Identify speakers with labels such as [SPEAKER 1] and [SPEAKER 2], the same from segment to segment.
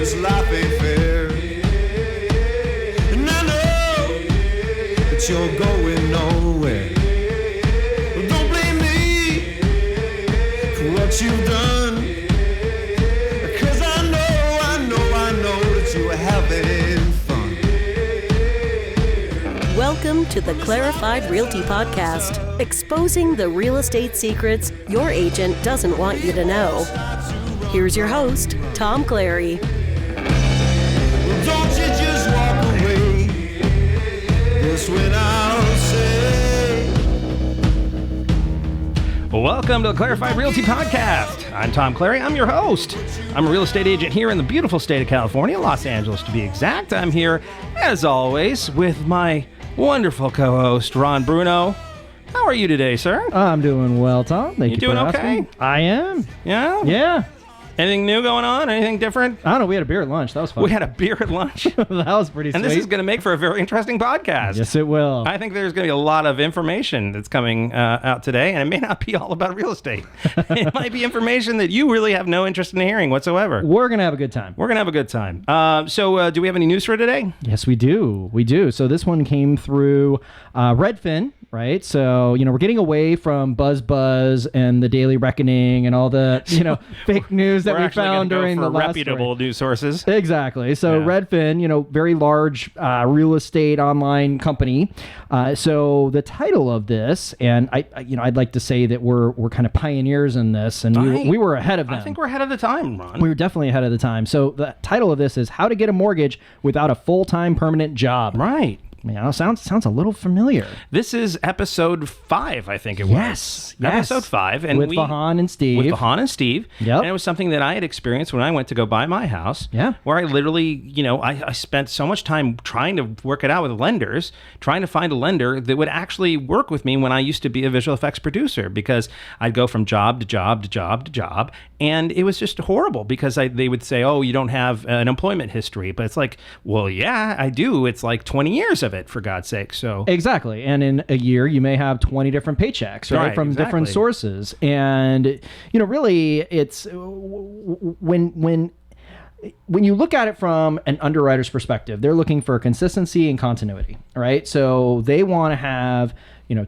[SPEAKER 1] this life ain't fair. And I know that you're going nowhere. Well, don't blame me for what you've done, 'cause I know that you are having fun.
[SPEAKER 2] Welcome to the Clarified Realty Podcast, exposing the real estate secrets your agent doesn't want you to know. Here's your host, Tom Clary.
[SPEAKER 1] Well, don't you just walk away. That's when I'll say.
[SPEAKER 3] Welcome to the Clarified Realty Podcast. I'm Tom Clary. I'm your host. I'm a real estate agent here in the beautiful state of California, Los Angeles to be exact. I'm here, as always, with my wonderful co-host, Ron Bruno. How are you today, sir?
[SPEAKER 4] I'm doing well, Tom. Thank you for
[SPEAKER 3] doing
[SPEAKER 4] asking.
[SPEAKER 3] okay?
[SPEAKER 4] I am.
[SPEAKER 3] Yeah?
[SPEAKER 4] Yeah.
[SPEAKER 3] Anything new going on? Anything different?
[SPEAKER 4] I don't know. We had a beer at lunch. That was fun.
[SPEAKER 3] We had a beer at lunch.
[SPEAKER 4] That was pretty
[SPEAKER 3] And
[SPEAKER 4] sweet.
[SPEAKER 3] this is going to make for a very interesting podcast.
[SPEAKER 4] Yes, it will.
[SPEAKER 3] I think there's going to be a lot of information that's coming out today, and it may not be all about real estate. It might be information that you really have no interest in hearing whatsoever.
[SPEAKER 4] We're going to have a good time.
[SPEAKER 3] We're going to have a good time. So do we have any news for today?
[SPEAKER 4] Yes, we do. We do. So this one came through Redfin, right? So, we're getting away from Buzz and the Daily Reckoning and all the, fake news that we found during the last
[SPEAKER 3] reputable news sources.
[SPEAKER 4] Exactly. So
[SPEAKER 3] Yeah.
[SPEAKER 4] Redfin, very large real estate online company. So the title of this, and I'd like to say that we're kind of pioneers in this, and we were ahead of them.
[SPEAKER 3] I think we're ahead of the time, Ron.
[SPEAKER 4] We were definitely ahead of the time. So the title of this is How to Get a Mortgage Without a Full-Time Permanent Job.
[SPEAKER 3] Right.
[SPEAKER 4] Sounds a little familiar.
[SPEAKER 3] This is episode 5, I think it was.
[SPEAKER 4] Yes.
[SPEAKER 3] Episode 5. And
[SPEAKER 4] with Vahan and Steve.
[SPEAKER 3] Yep. And it was something that I had experienced when I went to go buy my house.
[SPEAKER 4] Yeah.
[SPEAKER 3] Where I literally, I spent so much time trying to work it out with lenders, trying to find a lender that would actually work with me when I used to be a visual effects producer, because I'd go from job to job to job to job. And it was just horrible because they would say, oh, you don't have an employment history. But it's like, well, yeah, I do. It's like 20 years of it, for God's sake. So
[SPEAKER 4] exactly. And in a year, you may have 20 different paychecks, right? From different sources. And, really, it's when you look at it from an underwriter's perspective, they're looking for consistency and continuity, right? So they want to have,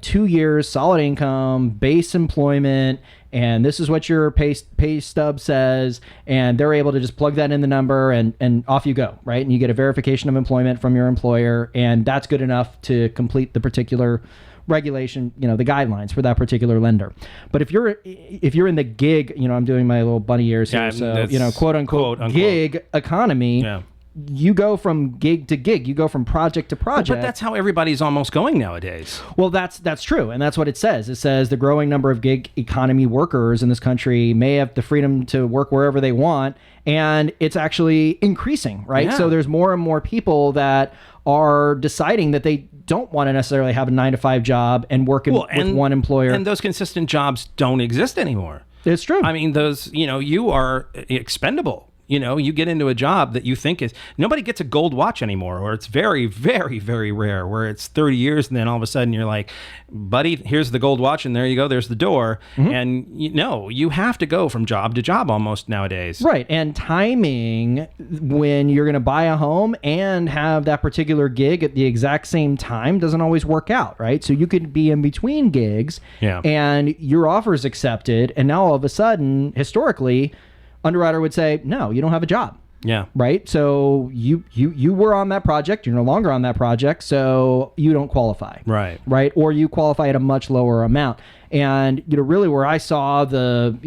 [SPEAKER 4] 2 years, solid income, base employment, and this is what your pay stub says, and they're able to just plug that in the number and off you go, right? And you get a verification of employment from your employer, and that's good enough to complete the particular regulation, the guidelines for that particular lender. But if you're in the gig, I'm doing my little bunny ears here, so quote unquote gig economy.
[SPEAKER 3] Yeah.
[SPEAKER 4] You go from gig to gig. You go from project to project.
[SPEAKER 3] But that's how everybody's almost going nowadays.
[SPEAKER 4] Well, that's true, and that's what it says. It says the growing number of gig economy workers in this country may have the freedom to work wherever they want, and it's actually increasing, right?
[SPEAKER 3] Yeah.
[SPEAKER 4] So there's more and more people that are deciding that they don't want to necessarily have a 9-to-5 job and work with one employer.
[SPEAKER 3] And those consistent jobs don't exist anymore.
[SPEAKER 4] It's true.
[SPEAKER 3] I mean, those, you are expendable. You get into a job that you think nobody gets a gold watch anymore, or it's very, very, very rare where it's 30 years and then all of a sudden you're like, buddy, here's the gold watch and there you go, there's the door. Mm-hmm. And you have to go from job to job almost nowadays.
[SPEAKER 4] Right. And timing when you're going to buy a home and have that particular gig at the exact same time doesn't always work out, right? So you could be in between gigs and your offer is accepted, and now all of a sudden, historically, underwriter would say, no, you don't have a job.
[SPEAKER 3] Yeah.
[SPEAKER 4] Right. So you were on that project. You're no longer on that project. So you don't qualify.
[SPEAKER 3] Right.
[SPEAKER 4] Right. Or you qualify at a much lower amount. And, really where I saw the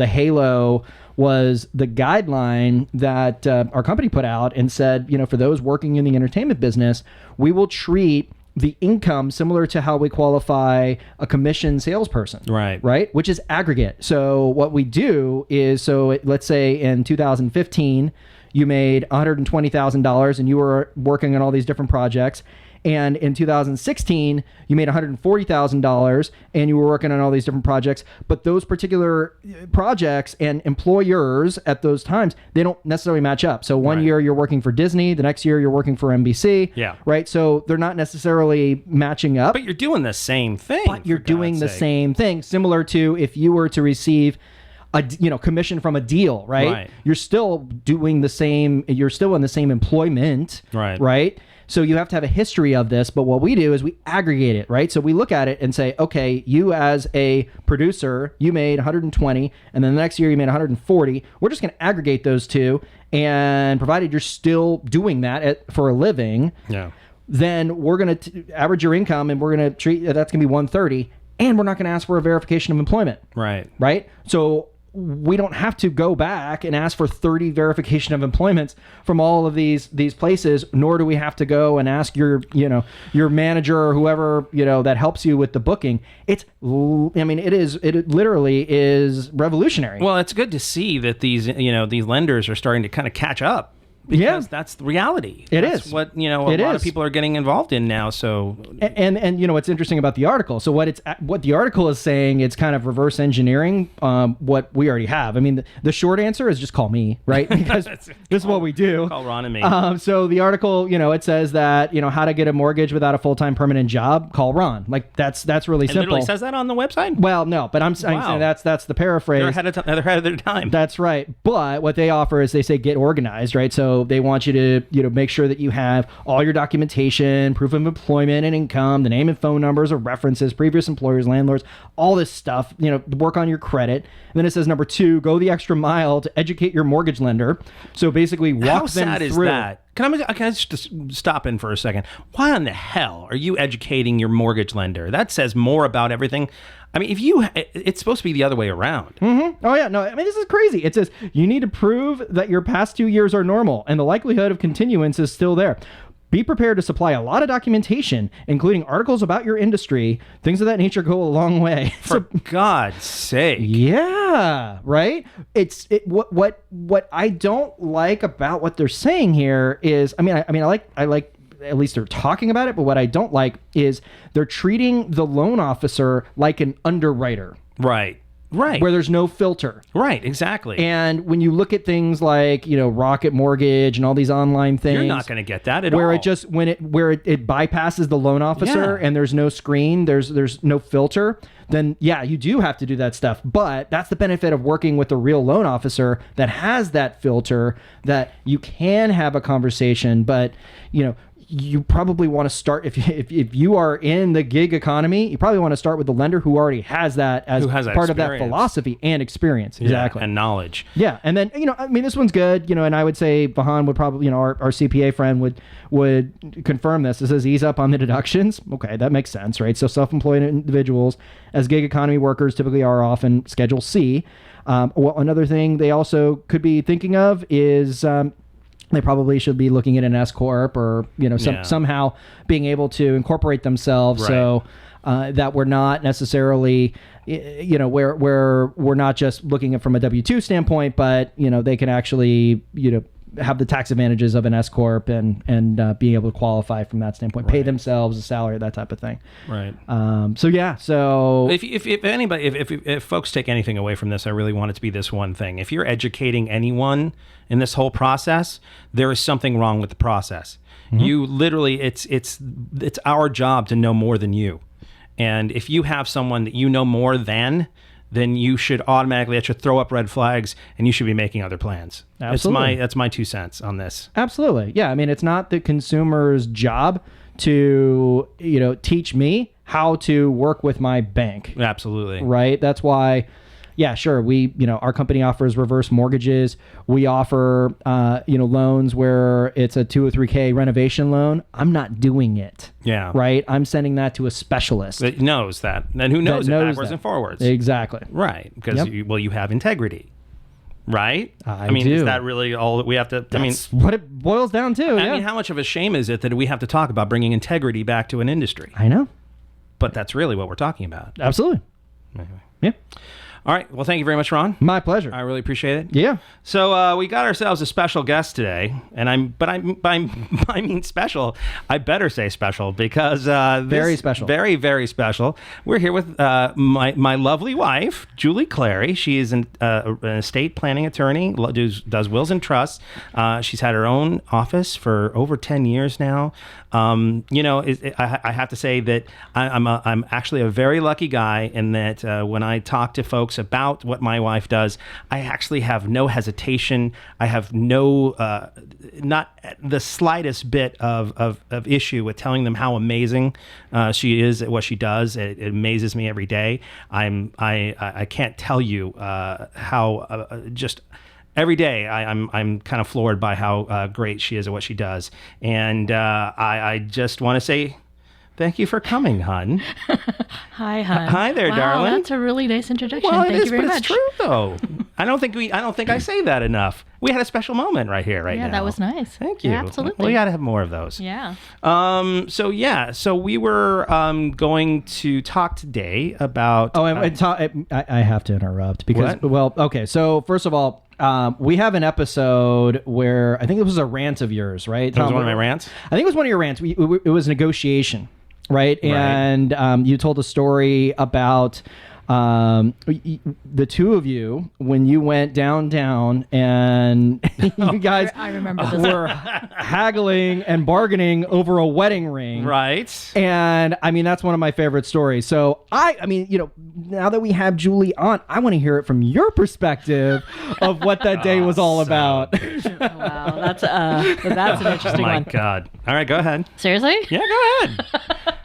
[SPEAKER 4] halo was the guideline that our company put out and said, for those working in the entertainment business, we will treat the income similar to how we qualify a commission salesperson. Right. Which is aggregate. So what we do is, let's say in 2015, you made $120,000 and you were working on all these different projects. And in 2016, you made $140,000 and you were working on all these different projects. But those particular projects and employers at those times, they don't necessarily match up. So one year you're working for Disney, the next year you're working for NBC.
[SPEAKER 3] Yeah.
[SPEAKER 4] Right. So they're not necessarily matching up.
[SPEAKER 3] But you're doing the same thing.
[SPEAKER 4] Same thing. Similar to if you were to receive commission from a deal, right?
[SPEAKER 3] Right.
[SPEAKER 4] You're still doing the same. You're still in the same employment,
[SPEAKER 3] Right.
[SPEAKER 4] Right. So you have to have a history of this, but what we do is we aggregate it, right? So we look at it and say, okay, you as a producer, you made 120, and then the next year you made 140. We're just going to aggregate those two, and provided you're still doing that for a living, then we're going to average your income, and we're going to treat that's going to be 130, and we're not going to ask for a verification of employment. Right? So we don't have to go back and ask for 30 verification of employments from all of these places, nor do we have to go and ask your manager or whoever, that helps you with the booking. It literally is revolutionary.
[SPEAKER 3] Well, it's good to see that these lenders are starting to kind of catch up. Because that's the reality. That's what a lot of people are getting involved in now. So
[SPEAKER 4] and what's interesting about the article. So what the article is saying, it's kind of reverse engineering what we already have. I mean, the short answer is just call me, right? Because this is what we do.
[SPEAKER 3] Call Ron and me.
[SPEAKER 4] So the article, it says that how to get a mortgage without a full-time permanent job. Call Ron. Like that's really simple. It
[SPEAKER 3] literally says that on the website.
[SPEAKER 4] Well, no, but I'm saying that's the paraphrase.
[SPEAKER 3] They're ahead of their time.
[SPEAKER 4] That's right. But what they offer is they say get organized, right? So they want you to make sure that you have all your documentation, proof of employment and income, the name and phone numbers or references, previous employers, landlords, all this stuff, work on your credit. And then it says number 2, go the extra mile to educate your mortgage lender. So basically walk
[SPEAKER 3] How
[SPEAKER 4] them
[SPEAKER 3] sad
[SPEAKER 4] through.
[SPEAKER 3] Is that? Can I just stop in for a second? Why in the hell are you educating your mortgage lender? That says more about everything. I mean, it's supposed to be the other way around.
[SPEAKER 4] Mm-hmm. Oh, yeah. No, I mean, this is crazy. It says you need to prove that your past 2 years are normal and the likelihood of continuance is still there. Be prepared to supply a lot of documentation, including articles about your industry. Things of that nature go a long way.
[SPEAKER 3] For God's sake.
[SPEAKER 4] Yeah, right? What I don't like about what they're saying here is, I like at least they're talking about it, but what I don't like is they're treating the loan officer like an underwriter.
[SPEAKER 3] Right.
[SPEAKER 4] Where there's no filter.
[SPEAKER 3] Right, exactly.
[SPEAKER 4] And when you look at things like, Rocket Mortgage and all these online things,
[SPEAKER 3] you're not going to get that at
[SPEAKER 4] where
[SPEAKER 3] all.
[SPEAKER 4] it just where it bypasses the loan officer and there's no screen, there's no filter, then you do have to do that stuff. But that's the benefit of working with a real loan officer that has that filter, that you can have a conversation, but you probably want to start if you are in the gig economy, you probably want to start with the lender who already has that as part of that philosophy and experience. Exactly.
[SPEAKER 3] And knowledge.
[SPEAKER 4] Yeah. And then, this one's good, and I would say Vahan would probably, our CPA friend would confirm this. It says ease up on the deductions. Okay. That makes sense, right? So self-employed individuals as gig economy workers typically are often Schedule C. Another thing they also could be thinking of is, they probably should be looking at an S corp or somehow being able to incorporate themselves, so that we're not necessarily where we're not just looking at from a W-2 standpoint, but they can actually have the tax advantages of an S corp and being able to qualify from that standpoint, pay themselves a salary, that type of thing.
[SPEAKER 3] Right.
[SPEAKER 4] So
[SPEAKER 3] if folks take anything away from this, I really want it to be this one thing. If you're educating anyone in this whole process, there is something wrong with the process. Mm-hmm. You literally, it's our job to know more than you. And if you have someone that you know more than, then you should automatically, that should throw up red flags and you should be making other plans.
[SPEAKER 4] Absolutely.
[SPEAKER 3] That's my 2 cents on this.
[SPEAKER 4] Absolutely. Yeah. I mean, it's not the consumer's job to, teach me how to work with my bank.
[SPEAKER 3] Absolutely.
[SPEAKER 4] Right. That's why, sure. We, our company offers reverse mortgages. We offer, loans where it's a 2 or 3K renovation loan. I'm not doing it.
[SPEAKER 3] Yeah.
[SPEAKER 4] Right. I'm sending that to a specialist
[SPEAKER 3] that knows that. And who knows it backwards and forwards.
[SPEAKER 4] Exactly.
[SPEAKER 3] Right. Because you have integrity. Right?
[SPEAKER 4] I
[SPEAKER 3] mean,
[SPEAKER 4] do.
[SPEAKER 3] Is that really all that we have to...
[SPEAKER 4] That's what it boils down to.
[SPEAKER 3] I mean, how much of a shame is it that we have to talk about bringing integrity back to an industry?
[SPEAKER 4] I know.
[SPEAKER 3] But that's really what we're talking about.
[SPEAKER 4] Absolutely.
[SPEAKER 3] Anyway.
[SPEAKER 4] Yeah.
[SPEAKER 3] All right. Well, thank you very much, Ron.
[SPEAKER 4] My pleasure.
[SPEAKER 3] I really appreciate it.
[SPEAKER 4] Yeah.
[SPEAKER 3] So we got ourselves a special guest today, and I mean special. I better say special because
[SPEAKER 4] very special,
[SPEAKER 3] very, very special. We're here with my lovely wife, Julie Clary. She is an estate planning attorney, does wills and trusts. She's had her own office for over 10 years now. I have to say that I'm actually a very lucky guy in that when I talk to folks jokes about what my wife does, I actually have no hesitation. I have no, not the slightest bit of issue with telling them how amazing she is at what she does. It amazes me every day. I can't tell you how just every day I'm kind of floored by how great she is at what she does. And I just want to say thank you for coming, hon.
[SPEAKER 5] Hi, hon.
[SPEAKER 3] Hi there,
[SPEAKER 5] wow,
[SPEAKER 3] darling.
[SPEAKER 5] That's a really nice introduction.
[SPEAKER 3] Well,
[SPEAKER 5] Thank
[SPEAKER 3] it is,
[SPEAKER 5] you very
[SPEAKER 3] but
[SPEAKER 5] much.
[SPEAKER 3] it's true though. I don't think I say that enough. We had a special moment right now.
[SPEAKER 5] Yeah, that was nice.
[SPEAKER 3] Thank you.
[SPEAKER 5] Yeah, absolutely.
[SPEAKER 3] We got to have more of those.
[SPEAKER 5] Yeah.
[SPEAKER 3] So we were going to talk today about.
[SPEAKER 4] Oh, I have to interrupt because,
[SPEAKER 3] What?
[SPEAKER 4] well, okay. So first of all, we have an episode where I think it was a rant of yours, right?
[SPEAKER 3] That was
[SPEAKER 4] Tom?
[SPEAKER 3] one of my rants?
[SPEAKER 4] I think it was one of your rants. It was negotiation, right? And you told a story about the two of you when you went downtown and you guys
[SPEAKER 5] I remember this.
[SPEAKER 4] were haggling and bargaining over a wedding ring.
[SPEAKER 3] Right.
[SPEAKER 4] And I mean, that's one of my favorite stories. So I mean, now that we have Julie on, I want to hear it from your perspective of what that day was all about.
[SPEAKER 5] Wow, that's an interesting
[SPEAKER 3] Oh my
[SPEAKER 5] one.
[SPEAKER 3] God. All right, go ahead.
[SPEAKER 5] Seriously?
[SPEAKER 3] Yeah, go ahead.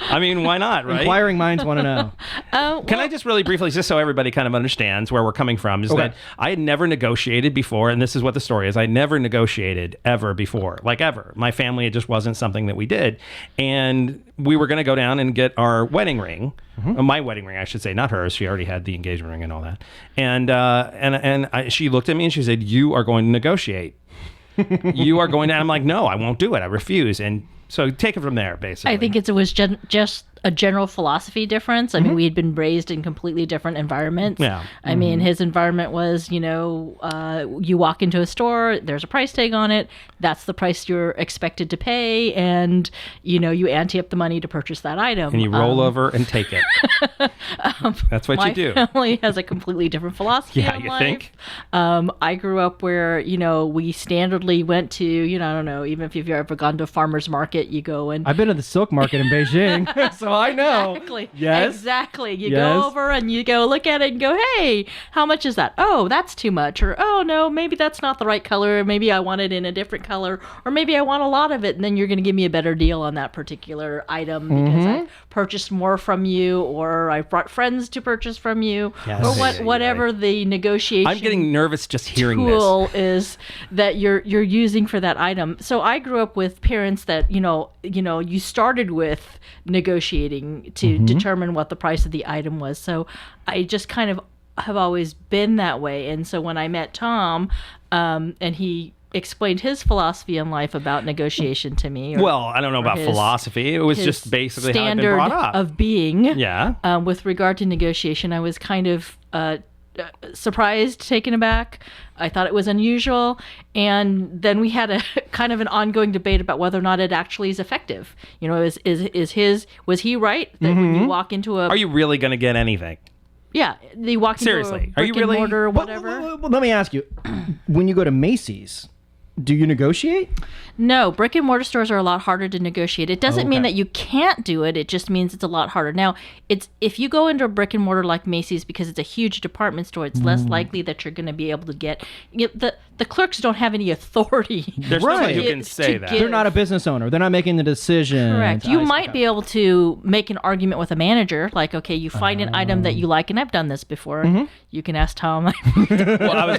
[SPEAKER 3] I mean, why not, right?
[SPEAKER 4] Inquiring minds want to know.
[SPEAKER 3] Can I just really briefly, just so everybody kind of understands where we're coming from, is that I had never negotiated before, and this is what the story is. I never negotiated ever before, like ever. My family, it just wasn't something that we did. And we were going to go down and get our wedding ring, my wedding ring, I should say, not hers. She already had the engagement ring and all that. And she looked at me and she said, "You are going to negotiate. You are going to," and I'm like, "No, I won't do it. I refuse." And so take it from there, basically.
[SPEAKER 5] I think it was just a general philosophy difference. I mean, we had been raised in completely different environments.
[SPEAKER 3] Yeah.
[SPEAKER 5] I mean, his environment was, you walk into a store, there's a price tag on it. That's the price you're expected to pay. And, you ante up the money to purchase that item.
[SPEAKER 3] And you roll over and take it. That's what you do.
[SPEAKER 5] My family has a completely different philosophy
[SPEAKER 3] Yeah,
[SPEAKER 5] on
[SPEAKER 3] you
[SPEAKER 5] life.
[SPEAKER 3] think?
[SPEAKER 5] I grew up where, we standardly went to, I don't know, even if you've ever gone to a farmer's market, you go and...
[SPEAKER 4] I've been to the silk market in Beijing, so I know.
[SPEAKER 5] Exactly.
[SPEAKER 4] Yes.
[SPEAKER 5] Exactly. You
[SPEAKER 4] Yes.
[SPEAKER 5] go over and you go look at it and go, hey, how much is that? Oh, that's too much. Or, oh, no, maybe that's not the right color. Maybe I want it in a different color. Or maybe I want a lot of it. And then you're going to give me a better deal on that particular item because I purchased more from you, or I brought friends to purchase from you,
[SPEAKER 4] Yes.
[SPEAKER 5] or whatever the negotiation
[SPEAKER 3] I'm getting nervous just hearing
[SPEAKER 5] tool
[SPEAKER 3] this.
[SPEAKER 5] is that you're using for that item. So I grew up with parents that you started with negotiating to determine what the price of the item was. So I just kind of have always been that way. And so when I met Tom, and he explained his philosophy in life about negotiation to me.
[SPEAKER 3] Well, I don't know about
[SPEAKER 5] his-
[SPEAKER 3] philosophy. It was
[SPEAKER 5] his
[SPEAKER 3] just basically how I've been
[SPEAKER 5] standard
[SPEAKER 3] brought up.
[SPEAKER 5] of being.
[SPEAKER 3] Yeah.
[SPEAKER 5] With regard to negotiation, I was kind of surprised, taken aback. I thought it was unusual, and then we had a kind of an ongoing debate about whether or not it actually is effective. Was he right that when you walk into a
[SPEAKER 3] Are you really going to get anything?
[SPEAKER 5] they walk into
[SPEAKER 3] Seriously,
[SPEAKER 5] a
[SPEAKER 3] are you
[SPEAKER 5] brick and
[SPEAKER 3] really-
[SPEAKER 5] mortar or
[SPEAKER 4] Well,
[SPEAKER 5] whatever?
[SPEAKER 4] let me ask you, when you go to Macy's, do you negotiate?
[SPEAKER 5] No, brick and mortar stores are a lot harder to negotiate. It doesn't mean
[SPEAKER 4] Okay.
[SPEAKER 5] that you can't do it. It just means it's a lot harder. Now, if you go into a brick and mortar like Macy's, because it's a huge department store, it's less likely that you're going to be able to get the clerks don't have any authority.
[SPEAKER 3] There's
[SPEAKER 4] Right.
[SPEAKER 3] nobody who can
[SPEAKER 5] to
[SPEAKER 3] say that.
[SPEAKER 5] give-
[SPEAKER 4] They're not a business owner. They're not making the decision.
[SPEAKER 5] Correct. You might be able to make an argument with a manager, like, okay, you find an item that you like, and I've done this before. You can ask Tom.
[SPEAKER 3] Well, I was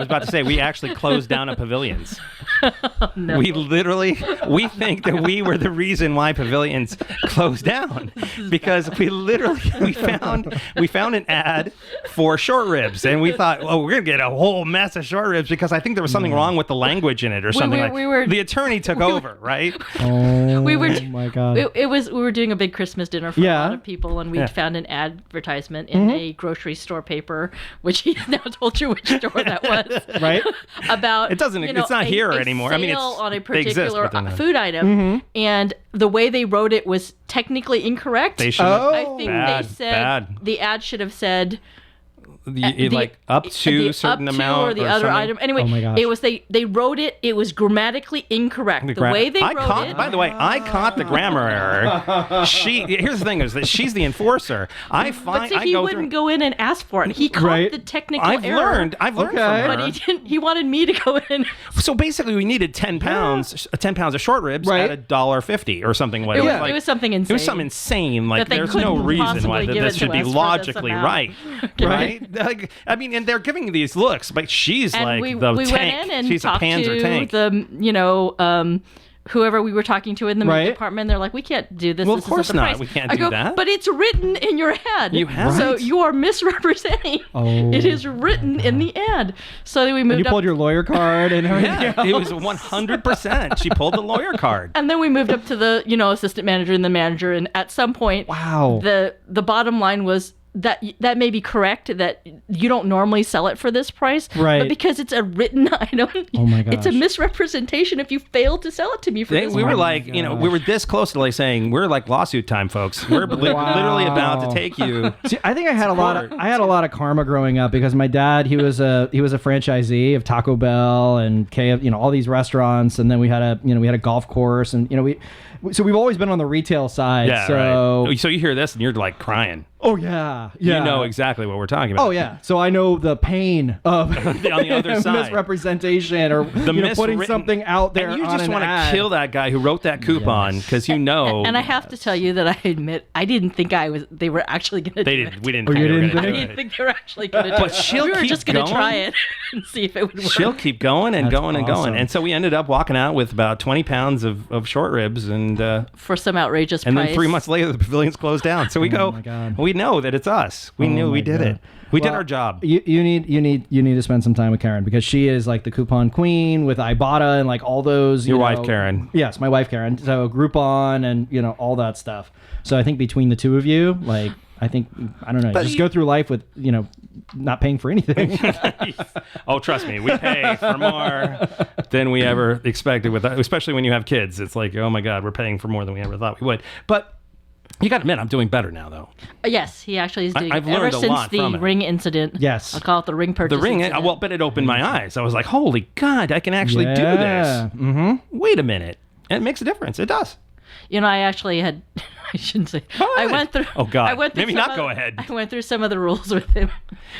[SPEAKER 3] about to say, we actually closed down a pavilions.
[SPEAKER 5] No.
[SPEAKER 3] We think that we were the reason why pavilions closed down, because we found an ad for short ribs, and we thought, oh, we're gonna get a whole mess of short ribs because I think there was something wrong with the language in it or something the attorney took over, right?
[SPEAKER 4] Oh,
[SPEAKER 5] We were-
[SPEAKER 4] my God.
[SPEAKER 5] We were doing a big Christmas dinner for a lot of people, and we found an advertisement in a grocery store paper, which he now told you which store that was.
[SPEAKER 4] Right?
[SPEAKER 5] About
[SPEAKER 3] It doesn't- it's not here
[SPEAKER 5] a
[SPEAKER 3] anymore. I mean,
[SPEAKER 5] sale
[SPEAKER 3] it's-
[SPEAKER 5] on a
[SPEAKER 3] they exist,
[SPEAKER 5] particular
[SPEAKER 3] but they're not.
[SPEAKER 5] food item, and the way they wrote it was technically incorrect.
[SPEAKER 3] They should.
[SPEAKER 4] Oh.
[SPEAKER 5] I think
[SPEAKER 3] Bad,
[SPEAKER 5] they said
[SPEAKER 3] bad.
[SPEAKER 5] the ad should have said,
[SPEAKER 3] like up to a certain amount
[SPEAKER 5] or the other
[SPEAKER 3] something?
[SPEAKER 5] item. Anyway,
[SPEAKER 4] Oh my gosh.
[SPEAKER 5] it was they wrote it. It was grammatically incorrect. The way they wrote it.
[SPEAKER 3] By the way, I caught the grammar error. Here's the thing: is that she's the enforcer.
[SPEAKER 5] But see, he wouldn't go in and ask for it. He caught
[SPEAKER 4] Right.
[SPEAKER 5] the technical
[SPEAKER 3] I've
[SPEAKER 5] error.
[SPEAKER 3] learned from her.
[SPEAKER 5] But he didn't. He wanted me to go in.
[SPEAKER 3] So basically, we needed 10 pounds of short ribs
[SPEAKER 4] Right.
[SPEAKER 3] at $1.50 or something. What
[SPEAKER 5] It
[SPEAKER 3] was,
[SPEAKER 5] was something insane.
[SPEAKER 3] It was something insane. Like
[SPEAKER 5] That they
[SPEAKER 3] there's no
[SPEAKER 5] couldn't
[SPEAKER 3] reason why
[SPEAKER 5] possibly give
[SPEAKER 3] this
[SPEAKER 5] it
[SPEAKER 3] should
[SPEAKER 5] to
[SPEAKER 3] be
[SPEAKER 5] us for this
[SPEAKER 3] logically
[SPEAKER 5] amount.
[SPEAKER 3] right. Right? Like, I mean, and they're giving these looks, but she's
[SPEAKER 5] And
[SPEAKER 3] like
[SPEAKER 5] we
[SPEAKER 3] the
[SPEAKER 5] went
[SPEAKER 3] tank.
[SPEAKER 5] in and
[SPEAKER 3] She's a
[SPEAKER 5] talked
[SPEAKER 3] Panzer
[SPEAKER 5] to
[SPEAKER 3] tank.
[SPEAKER 5] the whoever we were talking to in the
[SPEAKER 4] Right.
[SPEAKER 5] department. They're like, we can't do this.
[SPEAKER 3] Well,
[SPEAKER 5] this
[SPEAKER 3] of course
[SPEAKER 5] isn't the
[SPEAKER 3] not.
[SPEAKER 5] price.
[SPEAKER 3] We can't
[SPEAKER 5] I
[SPEAKER 3] do
[SPEAKER 5] go,
[SPEAKER 3] that.
[SPEAKER 5] But it's written in your ad.
[SPEAKER 3] You have
[SPEAKER 5] So
[SPEAKER 3] it.
[SPEAKER 5] you are misrepresenting.
[SPEAKER 4] Oh.
[SPEAKER 5] It is written in the ad. So then we moved
[SPEAKER 4] You
[SPEAKER 5] up.
[SPEAKER 4] pulled your lawyer card and everything.
[SPEAKER 3] Yeah, it was 100%. She pulled the lawyer card.
[SPEAKER 5] And then we moved up to the, assistant manager and the manager. And at some point,
[SPEAKER 4] Wow.
[SPEAKER 5] the bottom line was that may be correct, that you don't normally sell it for this price.
[SPEAKER 4] Right.
[SPEAKER 5] But because it's a written item,
[SPEAKER 4] Oh my
[SPEAKER 5] it's a
[SPEAKER 4] gosh.
[SPEAKER 5] misrepresentation if you fail to sell it to me for this
[SPEAKER 3] We were
[SPEAKER 5] price.
[SPEAKER 3] like, we were this close to like saying, we're like lawsuit time, folks. We're literally about to take you.
[SPEAKER 4] See, I think I had a lot of karma growing up because my dad, he was a franchisee of Taco Bell and all these restaurants, and then we had a golf course, and so we've always been on the retail side.
[SPEAKER 3] Yeah,
[SPEAKER 4] so
[SPEAKER 3] right. So you hear this and you're like crying.
[SPEAKER 4] oh yeah.
[SPEAKER 3] You know exactly what we're talking about.
[SPEAKER 4] Oh yeah. So I know the pain of
[SPEAKER 3] On the other side.
[SPEAKER 4] misrepresentation or putting
[SPEAKER 3] miswritten-
[SPEAKER 4] something out there.
[SPEAKER 3] And you
[SPEAKER 4] on
[SPEAKER 3] just
[SPEAKER 4] an
[SPEAKER 3] want to
[SPEAKER 4] ad.
[SPEAKER 3] kill that guy who wrote that coupon because
[SPEAKER 5] And I have to tell you that I admit I didn't think they were actually going to do it.
[SPEAKER 3] We didn't
[SPEAKER 4] Or
[SPEAKER 3] think
[SPEAKER 4] you
[SPEAKER 3] they were
[SPEAKER 4] didn't
[SPEAKER 3] gonna
[SPEAKER 5] I
[SPEAKER 3] do
[SPEAKER 5] didn't
[SPEAKER 3] it.
[SPEAKER 5] think they were actually going to do it.
[SPEAKER 3] But she'll
[SPEAKER 5] we were
[SPEAKER 3] keep
[SPEAKER 5] just going to
[SPEAKER 3] going.
[SPEAKER 5] try it and see if it would work.
[SPEAKER 3] She'll keep going and
[SPEAKER 4] That's
[SPEAKER 3] going and
[SPEAKER 4] awesome.
[SPEAKER 3] going. And so we ended up walking out with about 20 pounds of short ribs and
[SPEAKER 5] For some outrageous
[SPEAKER 3] and
[SPEAKER 5] price.
[SPEAKER 3] then 3 months later the pavilion's closed down. So we
[SPEAKER 4] Oh
[SPEAKER 3] go,
[SPEAKER 4] my God.
[SPEAKER 3] we know that it's us. We knew
[SPEAKER 4] Oh
[SPEAKER 3] we
[SPEAKER 4] my
[SPEAKER 3] did
[SPEAKER 4] God.
[SPEAKER 3] it. We did
[SPEAKER 4] Well,
[SPEAKER 3] our job.
[SPEAKER 4] You need to spend some time with Karen because she is like the coupon queen with Ibotta and like all those.
[SPEAKER 3] Your wife, Karen.
[SPEAKER 4] Yes, my wife Karen. So Groupon and all that stuff. So I think between the two of you, like I don't know, just go through life with not paying for anything.
[SPEAKER 3] Oh, trust me, we pay for more than we ever expected with that, especially when you have kids. It's like, oh my God, we're paying for more than we ever thought we would. But you got to admit, I'm doing better now, though.
[SPEAKER 5] Yes, he actually is doing
[SPEAKER 3] I've
[SPEAKER 5] it. Ever
[SPEAKER 3] learned a
[SPEAKER 5] since
[SPEAKER 3] lot
[SPEAKER 5] the
[SPEAKER 3] from it.
[SPEAKER 5] ring incident.
[SPEAKER 4] Yes.
[SPEAKER 5] I'll call it the ring purchase
[SPEAKER 3] The ring,
[SPEAKER 5] incident.
[SPEAKER 3] but it opened my eyes. I was like, holy God, I can actually do this.
[SPEAKER 4] Mm-hmm.
[SPEAKER 3] Wait a minute. And it makes a difference. It does.
[SPEAKER 5] I actually had. I shouldn't say.
[SPEAKER 3] Go
[SPEAKER 5] I
[SPEAKER 3] ahead.
[SPEAKER 5] went through.
[SPEAKER 3] Oh, God.
[SPEAKER 5] I went through
[SPEAKER 3] Maybe
[SPEAKER 5] some
[SPEAKER 3] not go ahead.
[SPEAKER 5] I went through some of the rules with him.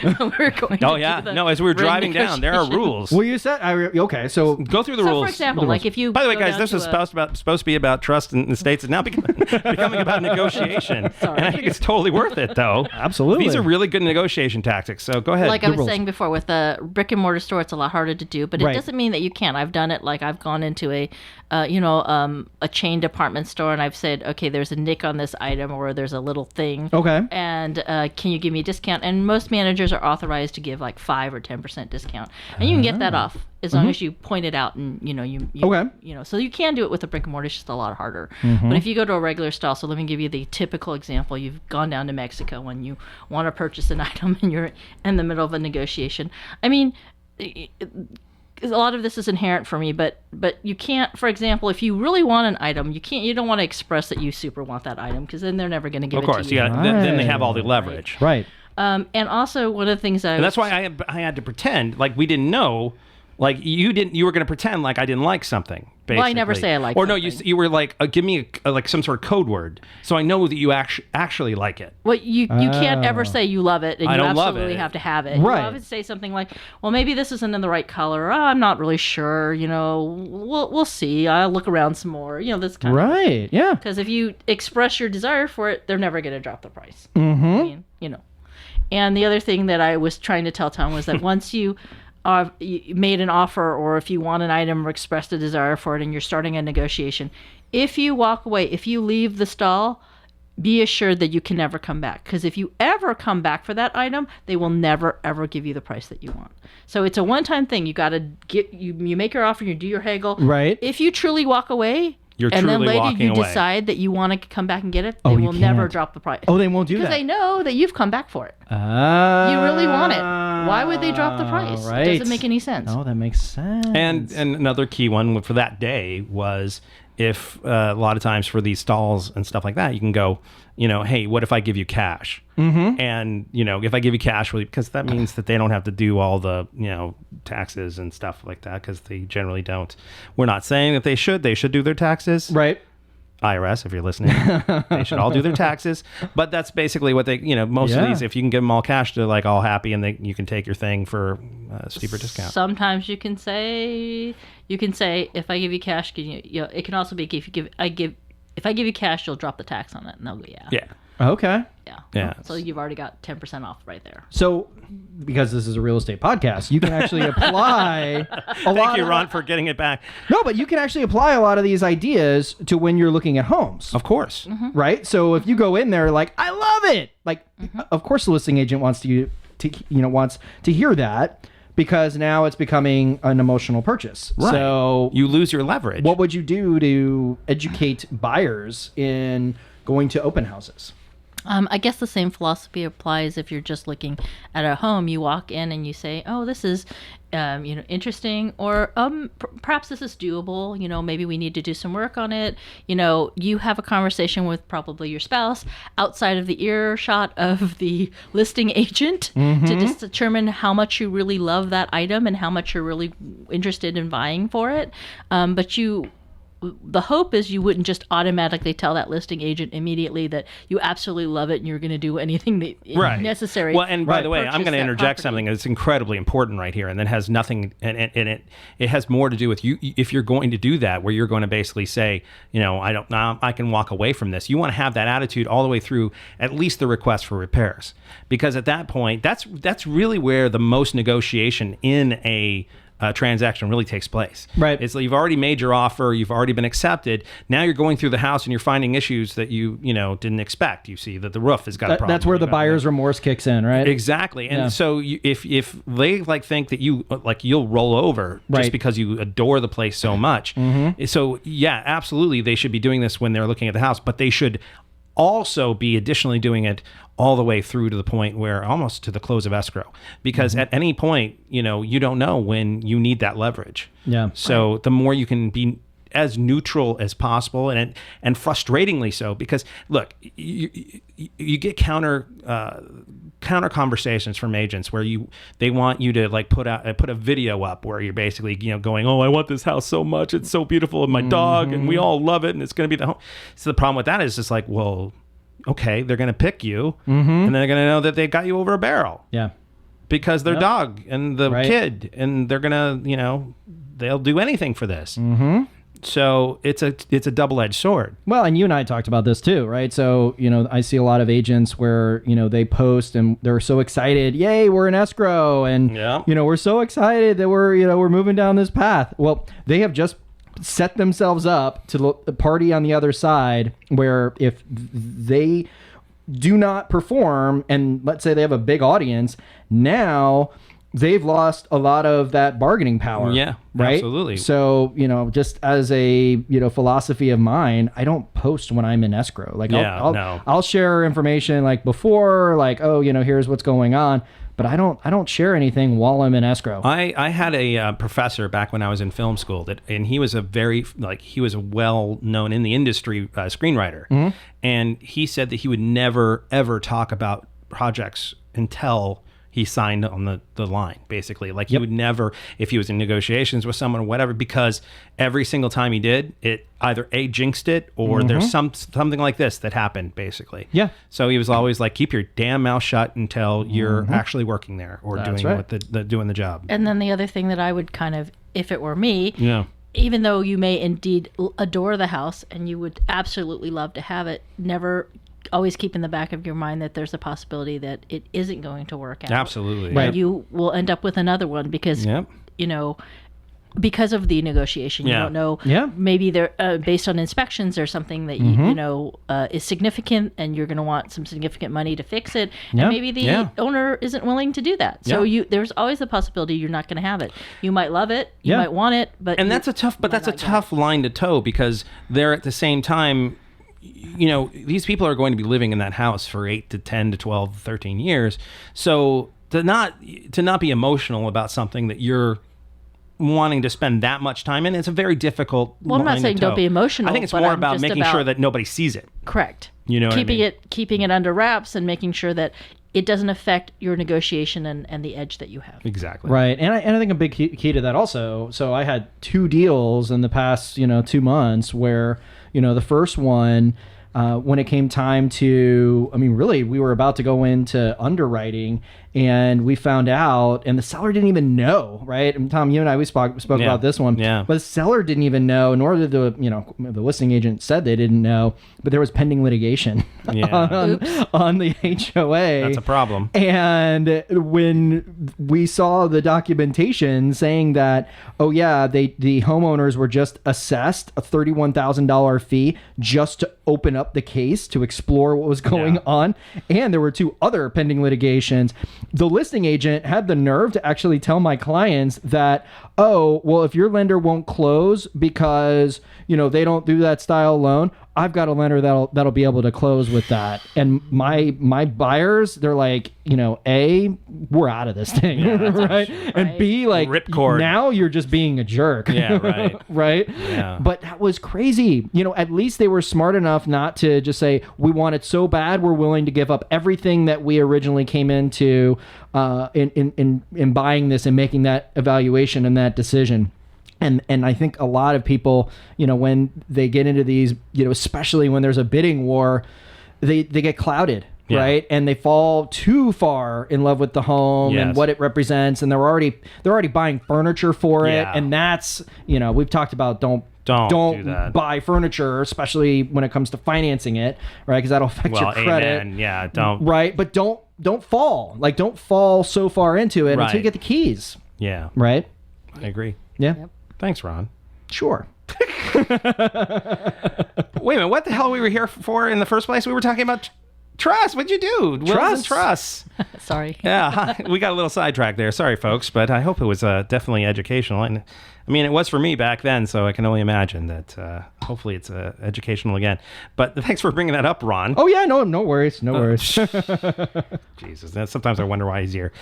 [SPEAKER 5] We were going.
[SPEAKER 3] Oh,
[SPEAKER 5] to
[SPEAKER 3] yeah.
[SPEAKER 5] do the
[SPEAKER 3] No, as we were
[SPEAKER 5] ring
[SPEAKER 3] driving down, there are
[SPEAKER 5] negotiation.
[SPEAKER 3] rules.
[SPEAKER 4] Well, you said okay. So
[SPEAKER 3] Go through the
[SPEAKER 5] So,
[SPEAKER 3] rules.
[SPEAKER 5] for example, like if you.
[SPEAKER 3] By the way,
[SPEAKER 5] go
[SPEAKER 3] guys,
[SPEAKER 5] down
[SPEAKER 3] this
[SPEAKER 5] to
[SPEAKER 3] was
[SPEAKER 5] a-
[SPEAKER 3] supposed to be about trust in the states. It's now becoming about negotiation. And I think it's totally worth it, though.
[SPEAKER 4] Absolutely.
[SPEAKER 3] These are really good negotiation tactics. So go ahead.
[SPEAKER 5] Like I was
[SPEAKER 4] rules.
[SPEAKER 5] saying before, with the brick and mortar store, it's a lot harder to do, but it
[SPEAKER 4] Right.
[SPEAKER 5] doesn't mean that you can't. I've done it. Like I've gone into a chain department store and I've said, okay, there's a nick on this item or there's a little thing.
[SPEAKER 4] Okay.
[SPEAKER 5] And can you give me a discount? And most managers are authorized to give like 5 or 10% discount, and you can get that off as long as you point it out and you
[SPEAKER 4] Okay.
[SPEAKER 5] so you can do it with a brick and mortar. It's just a lot harder. But if you go to a regular stall, so let me give you the typical example. You've gone down to Mexico and you want to purchase an item and you're in the middle of a negotiation. I mean, a lot of this is inherent for me, but you can't. For example, if you really want an item, you don't want to express that you super want that item because then they're never going to give
[SPEAKER 3] of
[SPEAKER 5] it
[SPEAKER 3] course,
[SPEAKER 5] to you.
[SPEAKER 3] yeah. Then they have all the leverage.
[SPEAKER 4] right.
[SPEAKER 5] And also one of the things
[SPEAKER 3] And that's why I had to pretend like we didn't know. Like you were going to pretend like I didn't like something. Basically.
[SPEAKER 5] Well, I never say I like
[SPEAKER 3] Or no,
[SPEAKER 5] something.
[SPEAKER 3] you were like, give me like some sort of code word, so I know that you actually like it.
[SPEAKER 5] Well, you can't ever say you love it, and
[SPEAKER 3] I
[SPEAKER 5] you
[SPEAKER 3] don't love
[SPEAKER 5] absolutely
[SPEAKER 3] it.
[SPEAKER 5] have to have it.
[SPEAKER 4] Right.
[SPEAKER 5] You always say something like, "Well, maybe this isn't in the right color. Oh, I'm not really sure. We'll see. I'll look around some more. This kind of
[SPEAKER 4] Right. Yeah.
[SPEAKER 5] Because if you express your desire for it, they're never going to drop the price.
[SPEAKER 4] Mm-hmm.
[SPEAKER 5] I mean, And the other thing that I was trying to tell Tom was that once you made an offer, or if you want an item or expressed a desire for it, and you're starting a negotiation, if you walk away, if you leave the stall, be assured that you can never come back. Because if you ever come back for that item, they will never ever give you the price that you want. So it's a one-time thing. You got to you make your offer, you do your haggle.
[SPEAKER 4] Right.
[SPEAKER 5] If you truly walk away,
[SPEAKER 3] You're
[SPEAKER 5] and then
[SPEAKER 3] truly
[SPEAKER 5] later
[SPEAKER 3] walking
[SPEAKER 5] you
[SPEAKER 3] away.
[SPEAKER 5] decide that you want to come back and get it, they
[SPEAKER 4] Oh, you
[SPEAKER 5] will never
[SPEAKER 4] can't.
[SPEAKER 5] drop the price.
[SPEAKER 4] Oh, they won't do
[SPEAKER 5] Because
[SPEAKER 4] that.
[SPEAKER 5] they know that you've come back for it. You really want it. Why would they drop the price?
[SPEAKER 4] Right.
[SPEAKER 5] It doesn't make any sense.
[SPEAKER 4] Oh, that makes sense.
[SPEAKER 3] And another key one for that day was if a lot of times for these stalls and stuff like that, you can go, hey, what if I give you cash? Mm-hmm. And, if I give you cash, because that means that they don't have to do all the, taxes and stuff like that, because they generally don't. We're not saying that they should do their taxes.
[SPEAKER 4] Right.
[SPEAKER 3] IRS, if you're listening, they should all do their taxes. But that's basically what they, most of these, if you can give them all cash, they're like all happy, and you can take your thing for a steeper discount.
[SPEAKER 5] Sometimes you can say, if I give you cash, can you, it can also be if I give you cash, you'll drop the tax on it, and they'll go, yeah.
[SPEAKER 3] Yeah.
[SPEAKER 4] Okay.
[SPEAKER 5] Yeah.
[SPEAKER 3] Yeah.
[SPEAKER 5] So you've already got 10% off right there.
[SPEAKER 4] So, because this is a real estate podcast, you can actually apply a lot.
[SPEAKER 3] Thank you, Ron, for getting it back.
[SPEAKER 4] No, but you can actually apply a lot of these ideas to when you're looking at homes.
[SPEAKER 3] Of course.
[SPEAKER 5] Mm-hmm.
[SPEAKER 4] Right? So if you go in there like, I love it. Like, of course the listing agent wants to hear that, because now it's becoming an emotional purchase.
[SPEAKER 3] Right.
[SPEAKER 4] So
[SPEAKER 3] you lose your leverage.
[SPEAKER 4] what would you do to educate buyers in going to open houses?
[SPEAKER 5] I guess the same philosophy applies if you're just looking at a home. You walk in and you say, "Oh, this is, interesting," or perhaps this is doable. Maybe we need to do some work on it. You have a conversation with probably your spouse outside of the earshot of the listing agent to just determine how much you really love that item and how much you're really interested in buying for it. The hope is you wouldn't just automatically tell that listing agent immediately that you absolutely love it and you're going to do anything necessary.
[SPEAKER 3] Well, and by the way,
[SPEAKER 5] purchase
[SPEAKER 3] I'm going to
[SPEAKER 5] that
[SPEAKER 3] interject
[SPEAKER 5] property.
[SPEAKER 3] something that's incredibly important right here, and that has nothing, and it has more to do with you. If you're going to do that, where you're going to basically say, I can walk away from this. You want to have that attitude all the way through, at least the request for repairs, because at that point, that's really where the most negotiation in a transaction really takes place.
[SPEAKER 4] Right.
[SPEAKER 3] It's like you've already made your offer, you've already been accepted. Now you're going through the house and you're finding issues that you didn't expect. You see that the roof has got a problem.
[SPEAKER 4] That's where the buyer's remorse kicks in, right?
[SPEAKER 3] Exactly. And so if they think that you'll roll over just because you adore the place so much. So yeah, absolutely, they should be doing this when they're looking at the house, but they should also be additionally doing it all the way through to the point where almost to the close of escrow, because at any point, you don't know when you need that leverage.
[SPEAKER 4] Yeah.
[SPEAKER 3] So the more you can be as neutral as possible, and frustratingly so, because look, you get counter conversations from agents where they want you to like put a video up where you're basically going, oh, I want this house so much, it's so beautiful, and my dog, and we all love it, and it's going to be the home. So the problem with that is just like, well, okay, they're going to pick you, and they're going to know that they got you over a barrel.
[SPEAKER 4] Yeah.
[SPEAKER 3] Because their dog and the kid, and they're going to, they'll do anything for this. So it's a double-edged sword.
[SPEAKER 4] Well, and you and I talked about this too, right? So, I see a lot of agents where, they post and they're so excited, yay, we're in escrow, and, we're so excited that we're moving down this path. Well, they have just set themselves up to the party on the other side, where if they do not perform, and let's say they have a big audience, now they've lost a lot of that bargaining power.
[SPEAKER 3] Yeah,
[SPEAKER 4] right?
[SPEAKER 3] absolutely.
[SPEAKER 4] So, just as a, philosophy of mine, I don't post when I'm in escrow. Like, I'll share information like before, like, oh, here's what's going on. But I don't share anything while I'm in escrow.
[SPEAKER 3] I had a professor back when I was in film school and he was he was a well-known in the industry screenwriter. And he said that he would never, ever talk about projects until he signed on the line, basically. Like he would never, if he was in negotiations with someone or whatever, because every single time he did, it either jinxed it or there's something like this that happened, basically.
[SPEAKER 4] Yeah.
[SPEAKER 3] So he was always like, keep your damn mouth shut until you're actually working there or doing the job.
[SPEAKER 5] And then the other thing that I would kind of, if it were me,
[SPEAKER 3] Yeah.
[SPEAKER 5] even though you may indeed adore the house and you would absolutely love to have it, never always keep in the back of your mind that there's a possibility that it isn't going to work out.
[SPEAKER 3] Absolutely.
[SPEAKER 5] And
[SPEAKER 4] Right.
[SPEAKER 5] you will end up with another one because,
[SPEAKER 3] Yep.
[SPEAKER 5] you know, because of the negotiation, you
[SPEAKER 3] Yeah.
[SPEAKER 5] don't know.
[SPEAKER 4] Yeah.
[SPEAKER 5] Maybe they're based on inspections or something that you know is significant, and you're going to want some significant money to fix it.
[SPEAKER 4] Yeah.
[SPEAKER 5] And maybe the
[SPEAKER 3] Yeah.
[SPEAKER 5] owner isn't willing to do that. So there's always the possibility you're not going to have it. You might love it, you
[SPEAKER 4] Yeah.
[SPEAKER 5] might want it, but
[SPEAKER 3] And that's a tough line to toe, because they're at the same time, you know, these people are going to be living in that house for 8 to 10 to 12, 13 years. So to not be emotional about something that you're wanting to spend that much time in. It's a very difficult.
[SPEAKER 5] Well, I'm not
[SPEAKER 3] line to
[SPEAKER 5] saying don't
[SPEAKER 3] toe.
[SPEAKER 5] be emotional.
[SPEAKER 3] I think it's
[SPEAKER 5] but
[SPEAKER 3] more
[SPEAKER 5] I'm
[SPEAKER 3] about
[SPEAKER 5] just
[SPEAKER 3] making sure that nobody sees it.
[SPEAKER 5] Correct.
[SPEAKER 3] You know what I mean?
[SPEAKER 5] Keeping it under wraps and making sure that it doesn't affect your negotiation and the edge that you have.
[SPEAKER 3] Exactly.
[SPEAKER 4] Right. And I think a big key to that also. So I had 2 deals in the past, 2 months where, the first one, when it came time to, really, we were about to go into underwriting and we found out, and the seller didn't even know, right? And Tom, you and I, we spoke about this one, but the seller didn't even know, nor did the listing agent said they didn't know, but there was pending litigation on the HOA.
[SPEAKER 3] That's a problem.
[SPEAKER 4] And when we saw the documentation saying that, the homeowners were just assessed a $31,000 fee just to open up the case to explore what was going on, and there were 2 other pending litigations, the listing agent had the nerve to actually tell my clients that, if your lender won't close because, they don't do that style loan, I've got a lender that'll be able to close with that. And my buyers, they're like, A, we're out of this thing, right? And B, like,
[SPEAKER 3] ripcord.
[SPEAKER 4] Now you're just being a jerk.
[SPEAKER 3] Yeah, right.
[SPEAKER 4] Right?
[SPEAKER 3] Yeah.
[SPEAKER 4] But that was crazy. At least they were smart enough not to just say, we want it so bad, we're willing to give up everything that we originally came into in buying this and making that evaluation and that decision. And I think a lot of people, when they get into these, especially when there's a bidding war, they get clouded, right? And they fall too far in love with the home and what it represents, and they're already buying furniture for it, and that's, we've talked about don't do that. Buy furniture, especially when it comes to financing it, right? Because that'll affect your credit.
[SPEAKER 3] Amen. Yeah, don't.
[SPEAKER 4] Right, but don't fall. Like, don't fall so far into it until you get the keys.
[SPEAKER 3] Yeah.
[SPEAKER 4] Right?
[SPEAKER 3] I agree.
[SPEAKER 4] Yeah.
[SPEAKER 5] Yep.
[SPEAKER 3] Thanks, Ron.
[SPEAKER 4] Sure.
[SPEAKER 3] Wait a minute. What the hell we were here for in the first place? We were talking about trust. What'd you do? Wills and trusts.
[SPEAKER 5] Sorry.
[SPEAKER 3] Yeah, we got a little sidetracked there. Sorry, folks, but I hope it was definitely educational. And it was for me back then, so I can only imagine that hopefully it's educational again. But thanks for bringing that up, Ron.
[SPEAKER 4] Oh, yeah, no worries. No worries.
[SPEAKER 3] Jesus, sometimes I wonder why he's here.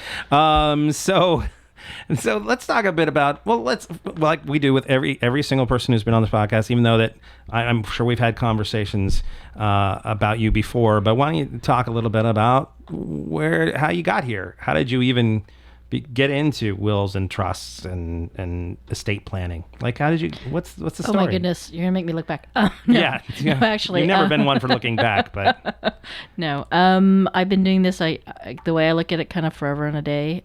[SPEAKER 3] So let's talk a bit about, like we do with every single person who's been on this podcast, even though that I'm sure we've had conversations about you before, but why don't you talk a little bit about how you got here? How did you even get into wills and trusts and estate planning? Like, how did you, what's the story?
[SPEAKER 5] Oh my goodness, you're gonna make me look back. No,
[SPEAKER 3] yeah.
[SPEAKER 5] no, actually,
[SPEAKER 3] you've never been one for looking back, but
[SPEAKER 5] no. I've been doing this. The way I look at it, kind of forever and a day.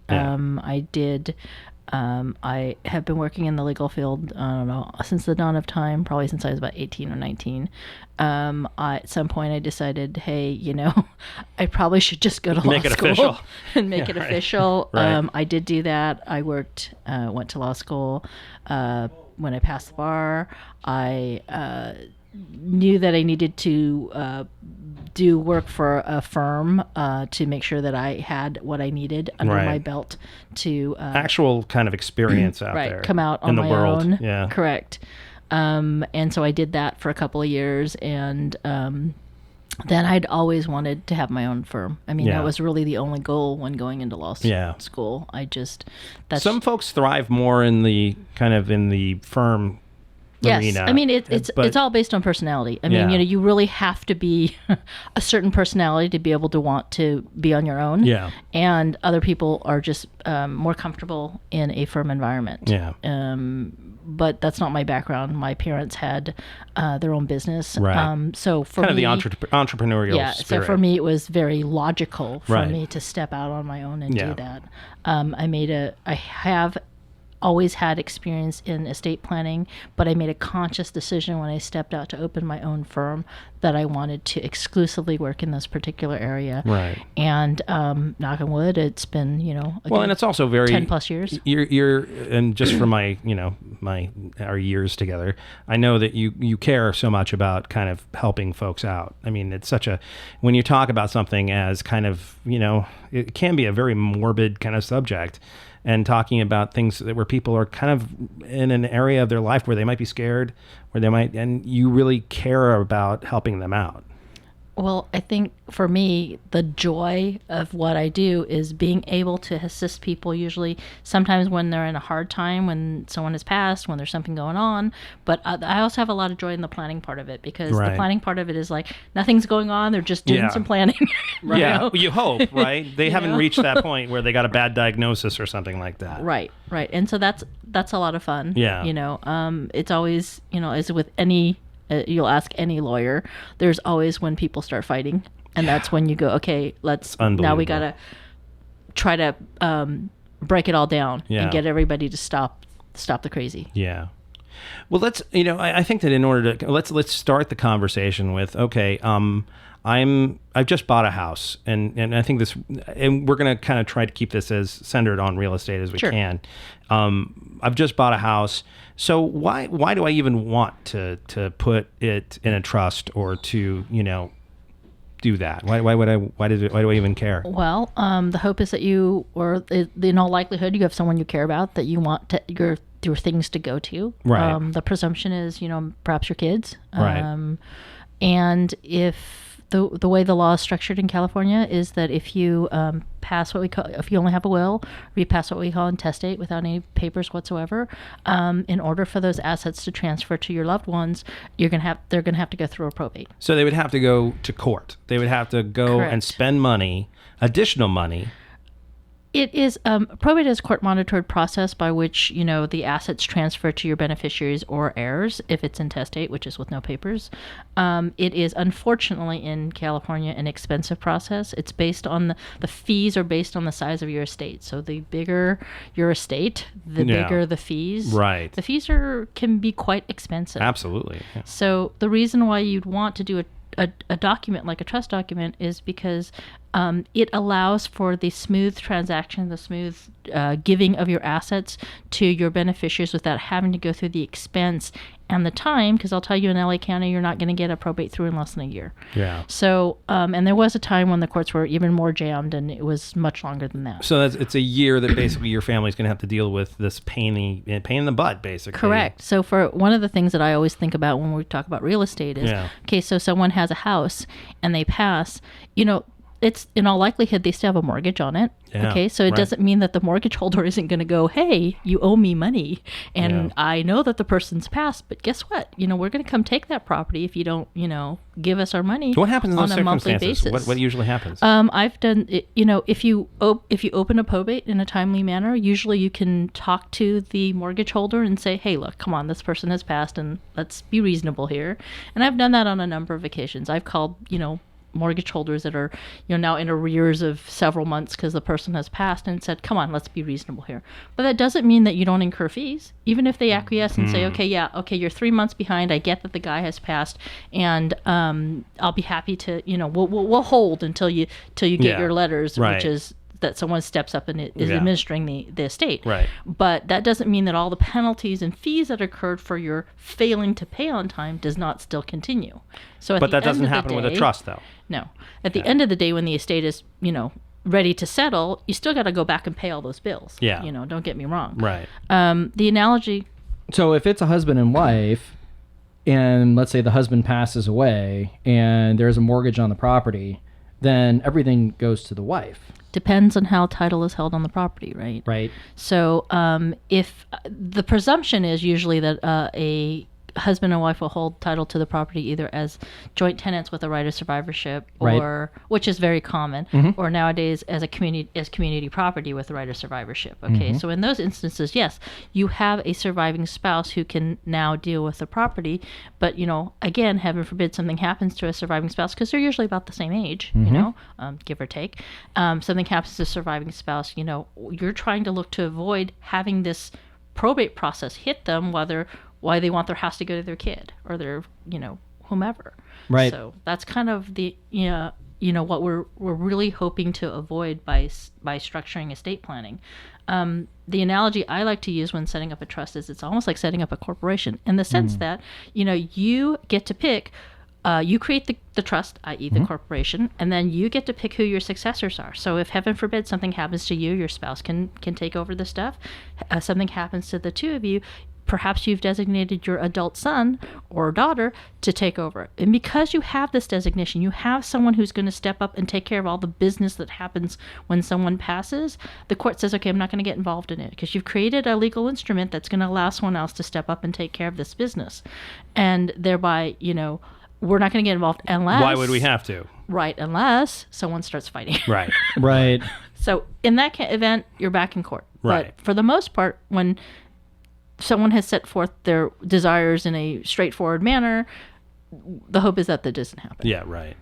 [SPEAKER 5] I have been working in the legal field, I don't know, since the dawn of time, probably since I was about 18 or 19. At some point I decided, hey, I probably should just go to law school
[SPEAKER 3] official.
[SPEAKER 5] and make it official.
[SPEAKER 3] Right.
[SPEAKER 5] I did do that. I went to law school. When I passed the bar, I knew that I needed to do work for a firm to make sure that I had what I needed under my belt to
[SPEAKER 3] actual kind of experience out there,
[SPEAKER 5] come out on
[SPEAKER 3] in the
[SPEAKER 5] my
[SPEAKER 3] world.
[SPEAKER 5] own.
[SPEAKER 3] Yeah,
[SPEAKER 5] correct. And so I did that for a couple of years, and then I'd always wanted to have my own firm. That was really the only goal when going into law school.
[SPEAKER 3] Some folks thrive more in the firm.
[SPEAKER 5] Yes,
[SPEAKER 3] arena.
[SPEAKER 5] It's all based on personality. You really have to be a certain personality to be able to want to be on your own.
[SPEAKER 3] Yeah.
[SPEAKER 5] And other people are just more comfortable in a firm environment.
[SPEAKER 3] Yeah.
[SPEAKER 5] But that's not my background. My parents had their own business.
[SPEAKER 3] Right.
[SPEAKER 5] So for
[SPEAKER 3] kind
[SPEAKER 5] me,
[SPEAKER 3] of the entrepreneurial spirit.
[SPEAKER 5] So for me, it was very logical for me to step out on my own and do that. I have always had experience in estate planning, but I made a conscious decision when I stepped out to open my own firm that I wanted to exclusively work in this particular area.
[SPEAKER 3] Right.
[SPEAKER 5] And knock on wood, it's been,
[SPEAKER 3] and it's also very
[SPEAKER 5] 10 plus years.
[SPEAKER 3] You're and just from my, our years together, I know that you care so much about kind of helping folks out. It's such when you talk about something as kind of, it can be a very morbid kind of subject. And talking about things where people are kind of in an area of their life where they might be scared, and you really care about helping them out.
[SPEAKER 5] Well, I think for me, the joy of what I do is being able to assist people, usually sometimes when they're in a hard time, when someone has passed, when there's something going on. But I also have a lot of joy in the planning part of it, because the planning part of it is like nothing's going on. They're just doing some planning.
[SPEAKER 3] Yeah, you hope, right? They haven't reached that point where they got a bad diagnosis or something like that.
[SPEAKER 5] Right. And so that's a lot of fun.
[SPEAKER 3] Yeah.
[SPEAKER 5] It's always, as with any, you'll ask any lawyer, there's always when people start fighting. And that's when you go, okay, now we got to try to break it all down and get everybody to stop the crazy.
[SPEAKER 3] Yeah. Well, I think that in order to, let's start the conversation with, okay, I've just bought a house, and I think and we're going to kind of try to keep this as centered on real estate as we can. I've just bought a house. So why do I even want to put it in a trust or to, do that? Why do I even care?
[SPEAKER 5] Well, the hope is that in all likelihood, you have someone you care about that you want your things to go to.
[SPEAKER 3] Right.
[SPEAKER 5] The presumption is, perhaps your kids.
[SPEAKER 3] Right.
[SPEAKER 5] And if the way the law is structured in California is that if you if you only have a will, or you pass what we call intestate without any papers whatsoever, in order for those assets to transfer to your loved ones, they're gonna have to go through a probate.
[SPEAKER 3] So they would have to go to court. They would have to go and spend money, additional money.
[SPEAKER 5] It is probate is a court-monitored process by which the assets transfer to your beneficiaries or heirs if it's intestate, which is with no papers. It is unfortunately in California an expensive process. It's based on the fees are based on the size of your estate. So the bigger your estate, the bigger the fees.
[SPEAKER 3] Right.
[SPEAKER 5] The fees can be quite expensive.
[SPEAKER 3] Absolutely. Yeah.
[SPEAKER 5] So the reason why you'd want to do a document like a trust document is because it allows for the smooth transaction, the smooth giving of your assets to your beneficiaries without having to go through the expense and the time, because I'll tell you in LA County, you're not going to get a probate through in less than a year. Yeah. So, and there was a time when the courts were even more jammed, and it was much longer than that.
[SPEAKER 3] So it's a year that basically your family's going to have to deal with this pain in the butt, basically.
[SPEAKER 5] Correct. So for one of the things that I always think about when we talk about real estate is, okay, so someone has a house and they pass, it's in all likelihood they still have a mortgage on it. Yeah, okay, so it doesn't mean that the mortgage holder isn't going to go, hey, you owe me money, and I know that the person's passed, but guess what? We're going to come take that property if you don't, give us our money.
[SPEAKER 3] So what happens in
[SPEAKER 5] on
[SPEAKER 3] those
[SPEAKER 5] a monthly
[SPEAKER 3] circumstances?
[SPEAKER 5] basis.
[SPEAKER 3] What usually happens?
[SPEAKER 5] I've done it, if you open a probate in a timely manner, usually you can talk to the mortgage holder and say, hey, look, come on, this person has passed, and let's be reasonable here. And I've done that on a number of occasions. I've called, mortgage holders that are now in arrears of several months because the person has passed and said, come on, let's be reasonable here. But that doesn't mean that you don't incur fees. Even if they acquiesce and say, okay, you're 3 months behind, I get that the guy has passed, and I'll be happy to, we'll hold until you get your letters, which is that someone steps up and is administering the estate.
[SPEAKER 3] Right.
[SPEAKER 5] But that doesn't mean that all the penalties and fees that occurred for your failing to pay on time does not still continue. So
[SPEAKER 3] but that doesn't happen with a trust, though.
[SPEAKER 5] No. At the end of the day, when the estate is, ready to settle, you still got to go back and pay all those bills. Yeah. Don't get me wrong.
[SPEAKER 3] Right.
[SPEAKER 5] The analogy.
[SPEAKER 4] So if it's a husband and wife, and let's say the husband passes away and there's a mortgage on the property, then everything goes to the wife.
[SPEAKER 5] Depends on how title is held on the property, right?
[SPEAKER 4] Right.
[SPEAKER 5] So if the presumption is usually that a husband and wife will hold title to the property either as joint tenants with a right of survivorship, or which is very common, or nowadays as community property with a right of survivorship. Okay, so in those instances, yes, you have a surviving spouse who can now deal with the property, but again, heaven forbid something happens to a surviving spouse, because they're usually about the same age, give or take. Something happens to a surviving spouse, you're trying to look to avoid having this probate process hit them, why they want their house to go to their kid or their, whomever.
[SPEAKER 4] Right.
[SPEAKER 5] So that's kind of the, what we're really hoping to avoid by structuring estate planning. The analogy I like to use when setting up a trust is it's almost like setting up a corporation, in the sense that, you get to pick. You create the trust, i.e. the corporation, and then you get to pick who your successors are. So if heaven forbid something happens to you, your spouse can take over the stuff. Something happens to the two of you, perhaps you've designated your adult son or daughter to take over. And because you have this designation, you have someone who's going to step up and take care of all the business that happens when someone passes. The court says, okay, I'm not going to get involved in it because you've created a legal instrument that's going to allow someone else to step up and take care of this business. And thereby, we're not going to get involved unless...
[SPEAKER 3] Why would we have to?
[SPEAKER 5] Right, unless someone starts fighting.
[SPEAKER 3] Right.
[SPEAKER 4] Right.
[SPEAKER 5] So in that event, you're back in court.
[SPEAKER 3] Right.
[SPEAKER 5] But for the most part, when someone has set forth their desires in a straightforward manner, the hope is that doesn't happen.
[SPEAKER 3] Yeah, right.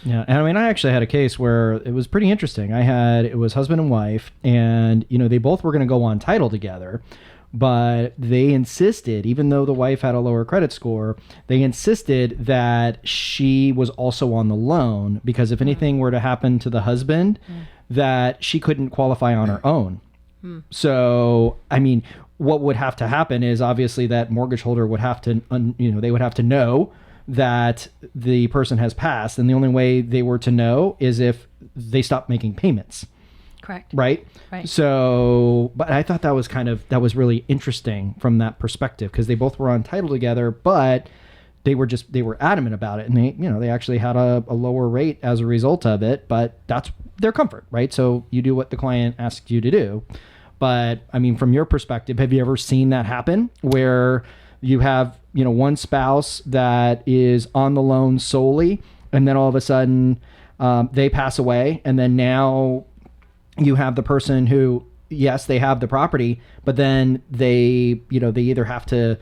[SPEAKER 4] Yeah, and I mean, I actually had a case where it was pretty interesting. It was husband and wife, and, they both were going to go on title together, but they insisted, even though the wife had a lower credit score, they insisted that she was also on the loan, because if anything were to happen to the husband, that she couldn't qualify on her own. So, I mean, what would have to happen is obviously that mortgage holder would have to, they would have to know that the person has passed. And the only way they were to know is if they stopped making payments.
[SPEAKER 5] Correct.
[SPEAKER 4] Right?
[SPEAKER 5] Right.
[SPEAKER 4] So, but I thought that was really interesting from that perspective, because they both were on title together, but they were adamant about it. And they actually had a lower rate as a result of it, but that's their comfort, right? So you do what the client asks you to do. But I mean, from your perspective, have you ever seen that happen where you have, one spouse that is on the loan solely, and then all of a sudden they pass away, and then now you have the person who, yes, they have the property, but then they either have to,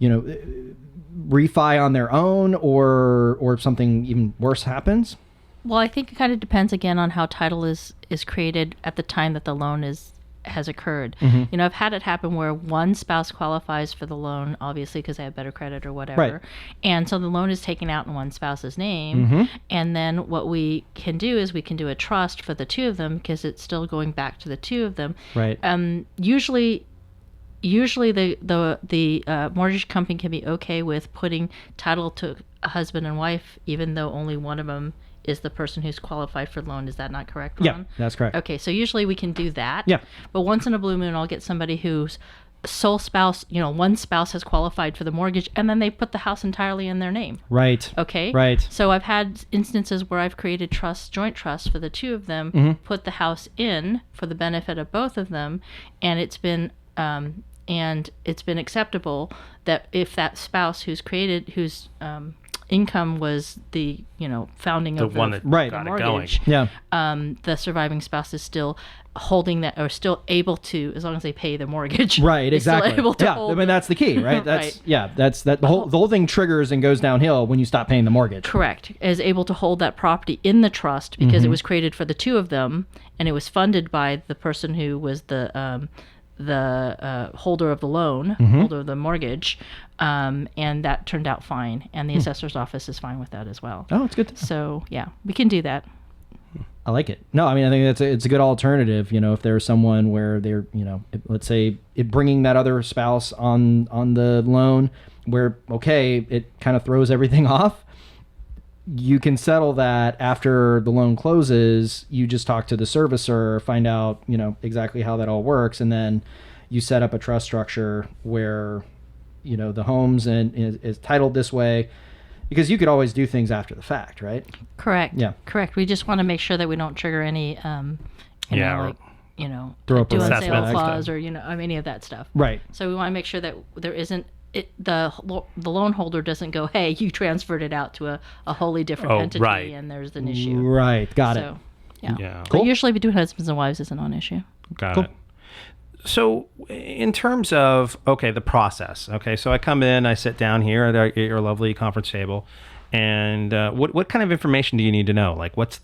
[SPEAKER 4] refi on their own, or something even worse happens?
[SPEAKER 5] Well, I think it kind of depends again on how title is created at the time that the loan has occurred. I've had it happen where one spouse qualifies for the loan, obviously because they have better credit or whatever,
[SPEAKER 4] right.
[SPEAKER 5] And so the loan is taken out in one spouse's name, and then what we can do is we can do a trust for the two of them because it's still going back to the two of them.
[SPEAKER 4] Right.
[SPEAKER 5] Usually the mortgage company can be okay with putting title to a husband and wife, even though only one of them is the person who's qualified for the loan. Is that not correct, Ron?
[SPEAKER 4] Yeah, that's correct.
[SPEAKER 5] Okay, so usually we can do that.
[SPEAKER 4] Yeah.
[SPEAKER 5] But once in a blue moon, I'll get somebody whose sole spouse, one spouse has qualified for the mortgage, and then they put the house entirely in their name.
[SPEAKER 4] Right.
[SPEAKER 5] Okay?
[SPEAKER 4] Right.
[SPEAKER 5] So I've had instances where I've created joint trusts for the two of them, put the house in for the benefit of both of them, and it's been acceptable that if that spouse whose income was the founding of the
[SPEAKER 3] one that
[SPEAKER 4] right.
[SPEAKER 3] got
[SPEAKER 5] mortgage,
[SPEAKER 3] it going.
[SPEAKER 4] Yeah.
[SPEAKER 5] the surviving spouse is still holding that, or still able to, as long as they pay the mortgage.
[SPEAKER 4] Right,
[SPEAKER 5] is still
[SPEAKER 4] exactly.
[SPEAKER 5] able to
[SPEAKER 4] yeah,
[SPEAKER 5] hold
[SPEAKER 4] I mean, that's the key, right? That's
[SPEAKER 5] Right.
[SPEAKER 4] yeah, that's the whole thing triggers and goes downhill when you stop paying the mortgage.
[SPEAKER 5] Correct. Is able to hold that property in the trust because it was created for the two of them, and it was funded by the person who was the holder of the loan, holder of the mortgage, and that turned out fine. And the assessor's office is fine with that as well.
[SPEAKER 4] Oh, it's good.
[SPEAKER 5] So yeah, we can do that.
[SPEAKER 4] I like it. No, I mean, I think it's a good alternative. If there's someone where they're, let's say bringing that other spouse on the loan, where okay, it kind of throws everything off. You can settle that after the loan closes. You just talk to the servicer, find out, exactly how that all works, and then you set up a trust structure where, the home's is titled this way, because you could always do things after the fact, right?
[SPEAKER 5] Correct.
[SPEAKER 4] Yeah.
[SPEAKER 5] Correct. We just want to make sure that we don't trigger any,
[SPEAKER 3] Throw
[SPEAKER 4] up a
[SPEAKER 5] do on
[SPEAKER 3] assessment
[SPEAKER 5] sale
[SPEAKER 3] and
[SPEAKER 5] clause
[SPEAKER 3] stuff.
[SPEAKER 5] or any of that stuff.
[SPEAKER 4] Right.
[SPEAKER 5] So we want to make sure that there isn't. The loan holder doesn't go, hey, you transferred it out to a wholly different entity,
[SPEAKER 3] right.
[SPEAKER 5] and there's an issue.
[SPEAKER 4] Right. Got it.
[SPEAKER 5] So, yeah.
[SPEAKER 3] Yeah.
[SPEAKER 5] But usually between husbands and wives isn't an issue.
[SPEAKER 3] Got it. So in terms of, the process, so I come in, I sit down here at your lovely conference table, and what kind of information do you need to know? Like what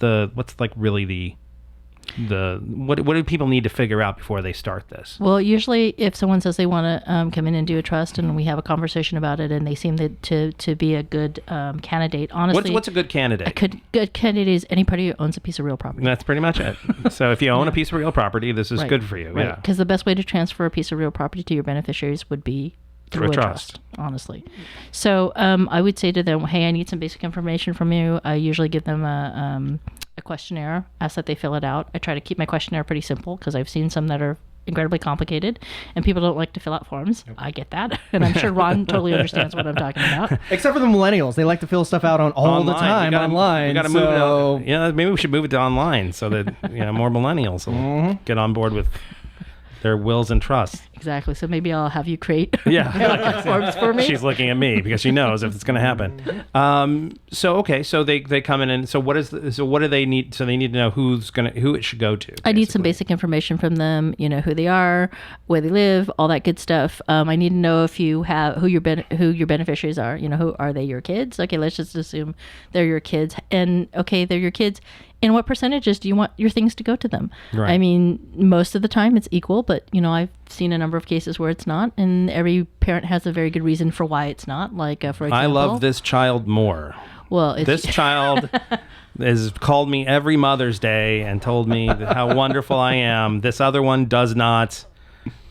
[SPEAKER 3] do people need to figure out before they start this?
[SPEAKER 5] Well, usually if someone says they want to come in and do a trust and we have a conversation about it and they seem to be a good candidate, honestly.
[SPEAKER 3] What's a good candidate?
[SPEAKER 5] Good candidate is anybody who owns a piece of real property.
[SPEAKER 3] That's pretty much it. So if you own a piece of real property, this is good for you.
[SPEAKER 5] Right.
[SPEAKER 3] Yeah.
[SPEAKER 5] Because the best way to transfer a piece of real property to your beneficiaries would be through a trust, honestly. So I would say to them, hey, I need some basic information from you. I usually give them a questionnaire, ask that they fill it out. I try to keep my questionnaire pretty simple because I've seen some that are incredibly complicated, and people don't like to fill out forms. I get that, and I'm sure Ron totally understands what I'm talking about.
[SPEAKER 4] Except for the millennials, they like to fill stuff out all the time online.
[SPEAKER 3] We got to move it. Yeah, maybe we should move it to online so that more millennials will get on board with their wills and trusts.
[SPEAKER 5] Exactly. So maybe I'll have you create
[SPEAKER 3] forms
[SPEAKER 5] for me.
[SPEAKER 3] She's looking at me because she knows if it's going to happen. So they come in, and so what do they need? So they need to know who it should go to.
[SPEAKER 5] I need some basic information from them. Who they are, where they live, all that good stuff. I need to know if you have who your beneficiaries are. Who are they? Your kids? Okay, let's just assume they're your kids. And okay, they're your kids. And what percentages do you want your things to go to them?
[SPEAKER 3] Right.
[SPEAKER 5] I mean, most of the time it's equal, but I've seen a number of cases where it's not, and every parent has a very good reason for why it's not. Like, for example,
[SPEAKER 3] I love this child more.
[SPEAKER 5] Well,
[SPEAKER 3] this child has called me every Mother's Day and told me how wonderful I am. This other one does not.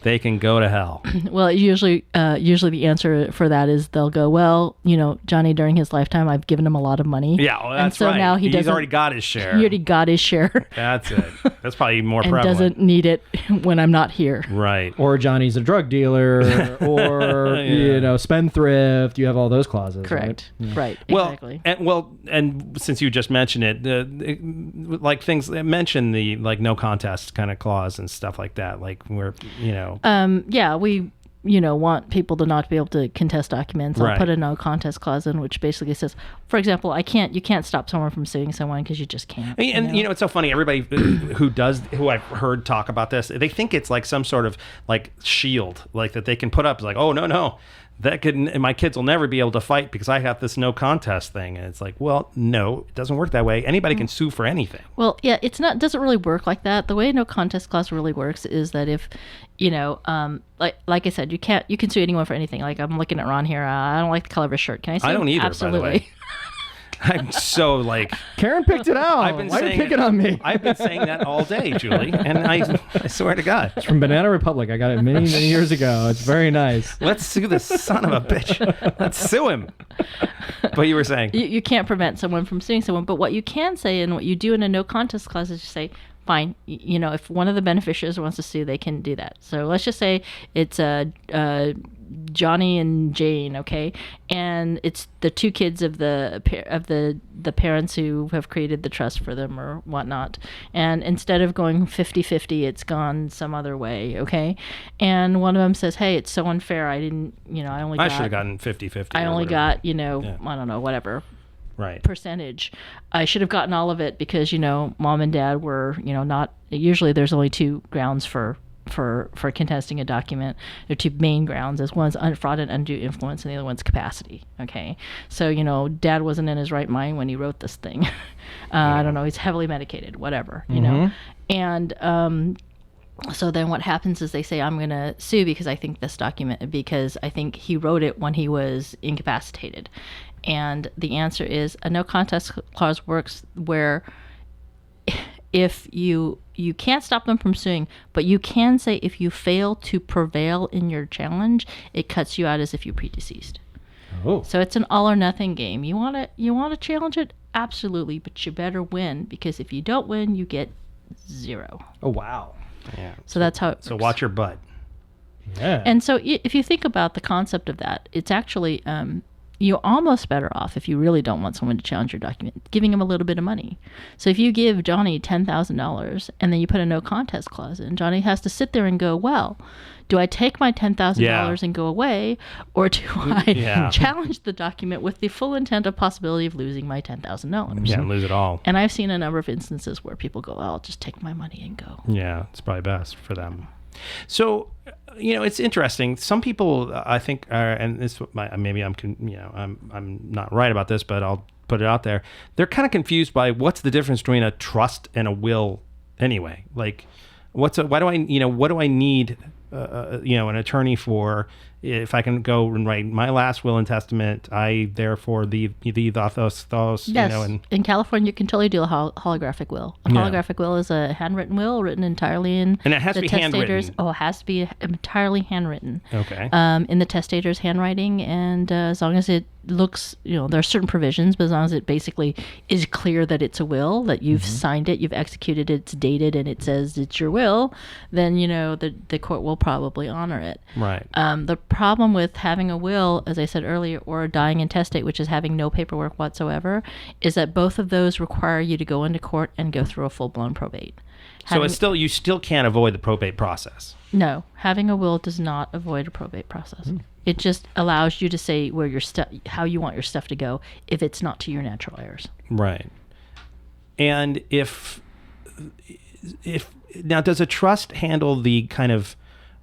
[SPEAKER 3] They can go to hell.
[SPEAKER 5] Well, usually the answer for that is they'll go, well, Johnny, during his lifetime, I've given him a lot of money.
[SPEAKER 3] Yeah, well, that's
[SPEAKER 5] and so
[SPEAKER 3] right.
[SPEAKER 5] Now he's
[SPEAKER 3] already got his share.
[SPEAKER 5] He already got his share.
[SPEAKER 3] That's it. That's probably more
[SPEAKER 5] and
[SPEAKER 3] prevalent.
[SPEAKER 5] Doesn't need it when I'm not here.
[SPEAKER 3] Right.
[SPEAKER 4] Or Johnny's a drug dealer, or spendthrift. You have all those clauses.
[SPEAKER 5] Correct. Right.
[SPEAKER 3] Well,
[SPEAKER 5] exactly.
[SPEAKER 3] And since you just mentioned it, like things mention the no contest kind of clause and stuff like that, like where
[SPEAKER 5] we want people to not be able to contest documents. I'll put a no contest clause in, which basically says, for example, you can't stop someone from suing someone because you just can't.
[SPEAKER 3] And it's so funny. Everybody who I've heard talk about this, they think it's like some sort of like shield, like that they can put up. It's like, oh no. My kids will never be able to fight because I have this no contest thing. And it's like, well, no, it doesn't work that way. Anybody can sue for anything.
[SPEAKER 5] Well, yeah, it doesn't really work like that. The way no contest clause really works is that if, like I said, you can sue anyone for anything. Like I'm looking at Ron here. I don't like the color of his shirt. Can I sue?
[SPEAKER 3] I don't either,
[SPEAKER 5] Absolutely.
[SPEAKER 3] by the way. I'm so like...
[SPEAKER 4] Karen picked it out. Why are you picking on me?
[SPEAKER 3] I've been saying that all day, Julie, and I swear to God.
[SPEAKER 4] It's from Banana Republic. I got it many, many years ago. It's very nice.
[SPEAKER 3] Let's sue this son of a bitch. Let's sue him. But you were saying...
[SPEAKER 5] You can't prevent someone from suing someone, but what you can say and what you do in a no contest clause is you say, fine, if one of the beneficiaries wants to sue, they can do that. So let's just say it's Johnny and Jane, okay, and it's the two kids of the parents who have created the trust for them or whatnot, and instead of going 50-50, it's gone some other way, okay, and one of them says, hey, it's so unfair, I should
[SPEAKER 3] have gotten 50-50.
[SPEAKER 5] I only got, I don't know, whatever.
[SPEAKER 3] Right.
[SPEAKER 5] Percentage. I should have gotten all of it because, mom and dad were, not, usually there's only two grounds for contesting a document. There are two main grounds. One's fraud and undue influence, and the other one's capacity. Okay, so dad wasn't in his right mind when he wrote this thing. I don't know. He's heavily medicated. Whatever. And so then what happens is they say, I'm going to sue because I think he wrote it when he was incapacitated. And the answer is a no contest clause works where if you can't stop them from suing, but you can say if you fail to prevail in your challenge, it cuts you out as if you predeceased.
[SPEAKER 4] Oh.
[SPEAKER 5] So it's an all or nothing game. You want to challenge it? Absolutely, but you better win, because if you don't win, you get 0.
[SPEAKER 4] Oh, wow.
[SPEAKER 3] Yeah.
[SPEAKER 5] So that's how it works.
[SPEAKER 3] So watch your butt.
[SPEAKER 4] Yeah.
[SPEAKER 5] And so if you think about the concept of that, it's actually you're almost better off, if you really don't want someone to challenge your document, giving them a little bit of money. So if you give Johnny $10,000 and then you put a no contest clause in, Johnny has to sit there and go, well, do I take my $10,000 and go away, or do I challenge the document with the full intent of possibility of losing my $10,000?
[SPEAKER 3] Yeah, and lose it all.
[SPEAKER 5] And I've seen a number of instances where people go, well, I'll just take my money and go.
[SPEAKER 3] Yeah, it's probably best for them. So, it's interesting. Some people, I think, are, and this maybe I'm not right about this, but I'll put it out there. They're kind of confused by what's the difference between a trust and a will, anyway. Like, what do I need, an attorney for? If I can go and write my last will and testament, I therefore those,
[SPEAKER 5] yes.
[SPEAKER 3] And
[SPEAKER 5] in California, you can totally do a holographic will. A holographic will is a handwritten will written entirely in
[SPEAKER 3] and it has
[SPEAKER 5] the
[SPEAKER 3] to be
[SPEAKER 5] testator's.
[SPEAKER 3] handwritten.
[SPEAKER 5] Oh, it has to be entirely handwritten.
[SPEAKER 3] Okay.
[SPEAKER 5] In the testator's handwriting, and as long as it looks, there are certain provisions, but as long as it basically is clear that it's a will, that you've signed it, you've executed it, it's dated, and it says it's your will, then, the court will probably honor it.
[SPEAKER 3] Right.
[SPEAKER 5] The problem with having a will, as I said earlier, or a dying intestate, which is having no paperwork whatsoever, is that both of those require you to go into court and go through a full-blown probate.
[SPEAKER 3] So you still can't avoid the probate process.
[SPEAKER 5] No, having a will does not avoid a probate process. It just allows you to say where your how you want your stuff to go if it's not to your natural heirs.
[SPEAKER 3] Right. And if now, does a trust handle the kind of,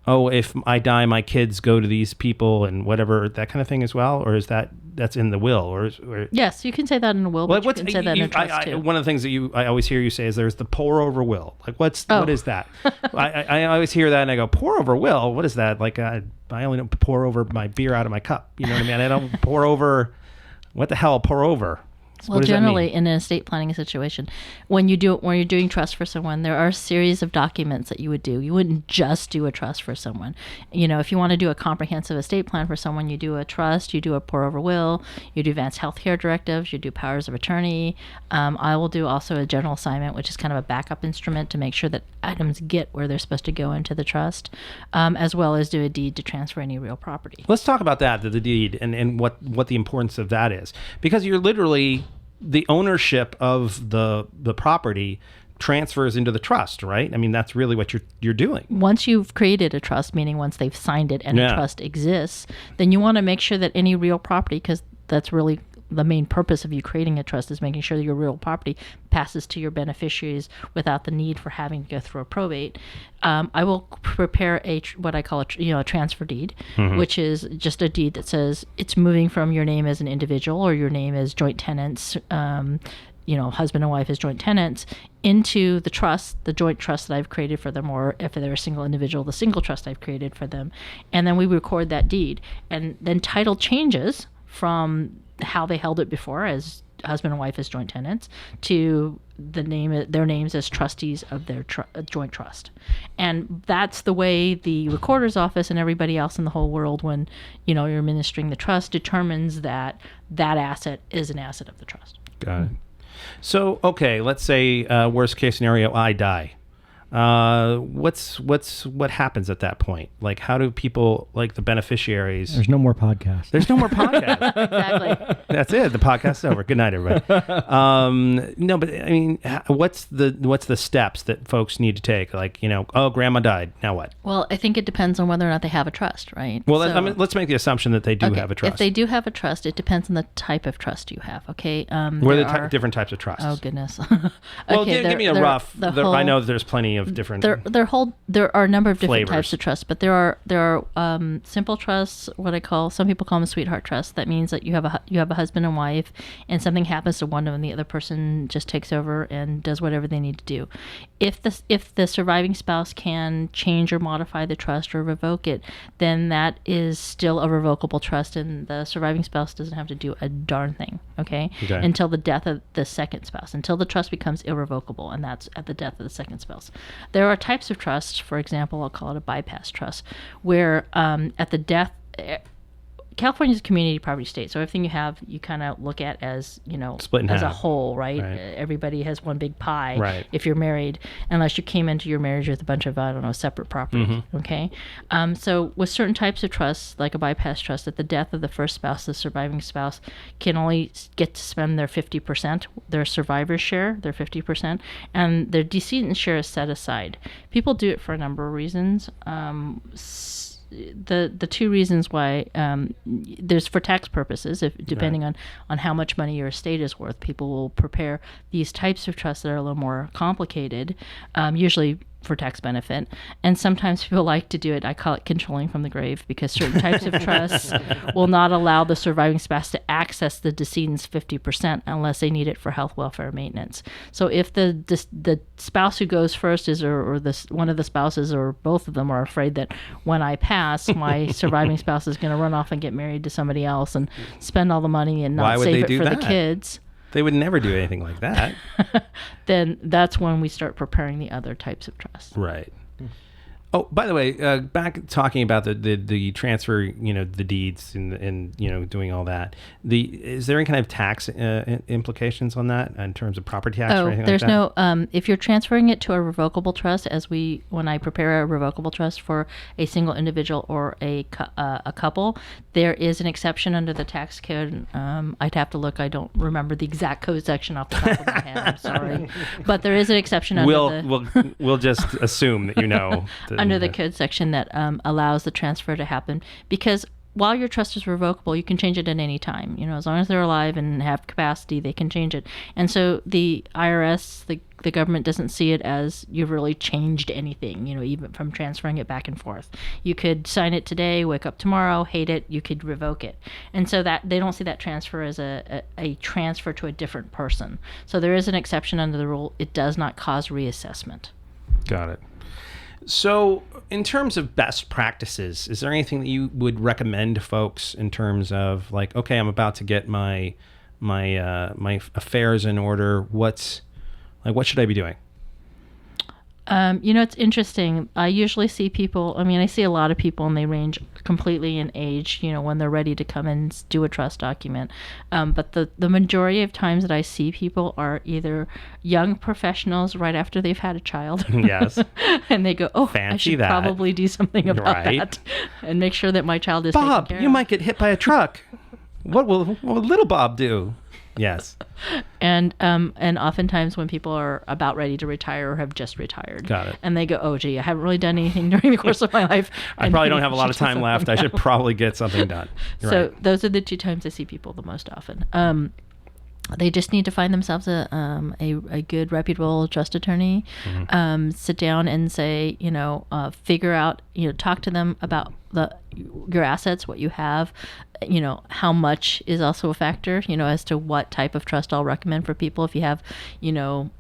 [SPEAKER 3] if I die, my kids go to these people and whatever, that kind of thing as well? Or is that's in the will? Or
[SPEAKER 5] yes, you can say that in a will, but you can say that in a trust too.
[SPEAKER 3] One of the things that I always hear you say is there's the pour over will. Like what is that? I always hear that and I go, pour over will? What is that? Like I only don't pour over my beer out of my cup. You know what I mean? I don't pour over, what the hell, pour over?
[SPEAKER 5] Well, generally, in an estate planning situation, when you're doing trust for someone, there are a series of documents that you would do. You wouldn't just do a trust for someone. If you want to do a comprehensive estate plan for someone, you do a trust, you do a pour-over will, you do advanced health care directives, you do powers of attorney. I will do also a general assignment, which is kind of a backup instrument to make sure that items get where they're supposed to go into the trust, as well as do a deed to transfer any real property.
[SPEAKER 3] Let's talk about that, the deed, and what the importance of that is. Because you're literally, the ownership of the property transfers into the trust, right? I mean, that's really what you're doing.
[SPEAKER 5] Once you've created a trust, meaning once they've signed it and a trust exists, then you want to make sure that any real property, because that's really the main purpose of you creating a trust, is making sure that your real property passes to your beneficiaries without the need for having to go through a probate. I will prepare what I call a transfer deed, which is just a deed that says it's moving from your name as an individual or your name as joint tenants, husband and wife as joint tenants, into the trust, the joint trust that I've created for them, or if they're a single individual, the single trust I've created for them. And then we record that deed. And then title changes from how they held it before as husband and wife as joint tenants to their names as trustees of their joint trust. And that's the way the recorder's office and everybody else in the whole world, when you're administering the trust, determines that asset is an asset of the trust.
[SPEAKER 3] Got it. So, okay, let's say worst case scenario, I die. What happens at that point? Like, how do people, like the beneficiaries?
[SPEAKER 4] There's no more podcast.
[SPEAKER 3] There's no more podcast.
[SPEAKER 5] Exactly.
[SPEAKER 3] That's it. The podcast's over. Good night, everybody. No, but I mean, what's the steps that folks need to take? Like, grandma died. Now what?
[SPEAKER 5] Well, I think it depends on whether or not they have a trust, right?
[SPEAKER 3] Well, let's make the assumption that they do have a trust.
[SPEAKER 5] If they do have a trust, it depends on the type of trust you have. Okay.
[SPEAKER 3] What are the different types of trusts?
[SPEAKER 5] Oh goodness.
[SPEAKER 3] Well, give me a rough. I know there's plenty of different.
[SPEAKER 5] There are a number of different
[SPEAKER 3] flavors.
[SPEAKER 5] types of trusts, but there are simple trusts. What I call, some people call them sweetheart trusts. That means that you have a husband and wife, and something happens to one of them, the other person just takes over and does whatever they need to do. If the surviving spouse can change or modify the trust or revoke it, then that is still a revocable trust, and the surviving spouse doesn't have to do a darn thing. Okay. Until the death of the second spouse, until the trust becomes irrevocable, and that's at the death of the second spouse. There are types of trusts, for example, I'll call it a bypass trust, where at the death, California's a community property state, so everything you have, you kind of look at as,
[SPEAKER 3] split in
[SPEAKER 5] as
[SPEAKER 3] half.
[SPEAKER 5] a whole, right? Everybody has one big pie if you're married, unless you came into your marriage with a bunch of, separate properties, okay? So with certain types of trusts, like a bypass trust, at the death of the first spouse, the surviving spouse can only get to spend their 50%, their survivor's share, their 50%, and their decedent's share is set aside. People do it for a number of reasons. The two reasons why, there's for tax purposes, depending on how much money your estate is worth, people will prepare these types of trusts that are a little more complicated, usually for tax benefit. And sometimes people like to do it, I call it controlling from the grave, because certain types of trusts will not allow the surviving spouse to access the decedent's 50% unless they need it for health, welfare, maintenance. So if the spouse who goes first is, or one of the spouses or both of them are afraid that when I pass, my surviving spouse is going to run off and get married to somebody else and spend all the money and not save it for the kids.
[SPEAKER 3] They would never do anything like that.
[SPEAKER 5] Then that's when we start preparing the other types of trusts.
[SPEAKER 3] Right. Oh, by the way, back talking about the transfer, the deeds and doing all that. Is there any kind of tax implications on that in terms of property tax or anything
[SPEAKER 5] there's
[SPEAKER 3] like that?
[SPEAKER 5] no. If you're transferring it to a revocable trust, when I prepare a revocable trust for a single individual or a couple, there is an exception under the tax code. I'd have to look. I don't remember the exact code section off the top of my head. I'm sorry, but there is an exception under
[SPEAKER 3] we'll just assume that
[SPEAKER 5] under the code section that allows the transfer to happen, because while your trust is revocable, you can change it at any time. As long as they're alive and have capacity, they can change it. And so the IRS, the government, doesn't see it as you've really changed anything, even from transferring it back and forth. You could sign it today, wake up tomorrow, hate it, you could revoke it. And so that they don't see that transfer as a transfer to a different person. So there is an exception under the rule. It does not cause reassessment.
[SPEAKER 3] Got it. So, in terms of best practices, is there anything that you would recommend to folks in terms of like, okay, I'm about to get my affairs in order. What should I be doing?
[SPEAKER 5] It's interesting. I usually see people, I see a lot of people, and they range completely in age, when they're ready to come and do a trust document. But the majority of times that I see people are either young professionals right after they've had a child.
[SPEAKER 3] Yes.
[SPEAKER 5] And they go, oh,
[SPEAKER 3] Fancy
[SPEAKER 5] I should
[SPEAKER 3] that.
[SPEAKER 5] probably do something about
[SPEAKER 3] Right.
[SPEAKER 5] that and make sure that my child is
[SPEAKER 3] Bob,
[SPEAKER 5] taken care
[SPEAKER 3] you
[SPEAKER 5] of.
[SPEAKER 3] might get hit by a truck. What will little Bob do? Yes.
[SPEAKER 5] And oftentimes when people are about ready to retire or have just retired.
[SPEAKER 3] Got it.
[SPEAKER 5] And they go, oh, gee, I haven't really done anything during the course of my life.
[SPEAKER 3] I probably don't have a lot of time left. I should probably get something done.
[SPEAKER 5] So
[SPEAKER 3] Right.
[SPEAKER 5] those are the two times I see people the most often. They just need to find themselves a good, reputable trust attorney.
[SPEAKER 3] Mm-hmm.
[SPEAKER 5] Sit down and say, figure out, talk to them about your assets, what you have, how much is also a factor, as to what type of trust I'll recommend for people. If you have,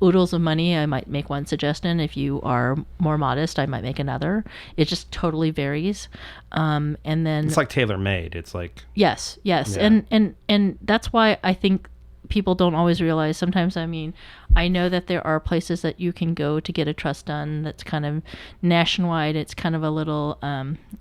[SPEAKER 5] oodles of money, I might make one suggestion. If you are more modest, I might make another. It just totally varies. And then
[SPEAKER 3] It's like tailor-made. It's like...
[SPEAKER 5] yes.
[SPEAKER 3] Yeah.
[SPEAKER 5] And that's why I think people don't always realize sometimes. I know that there are places that you can go to get a trust done that's kind of nationwide. It's kind of a little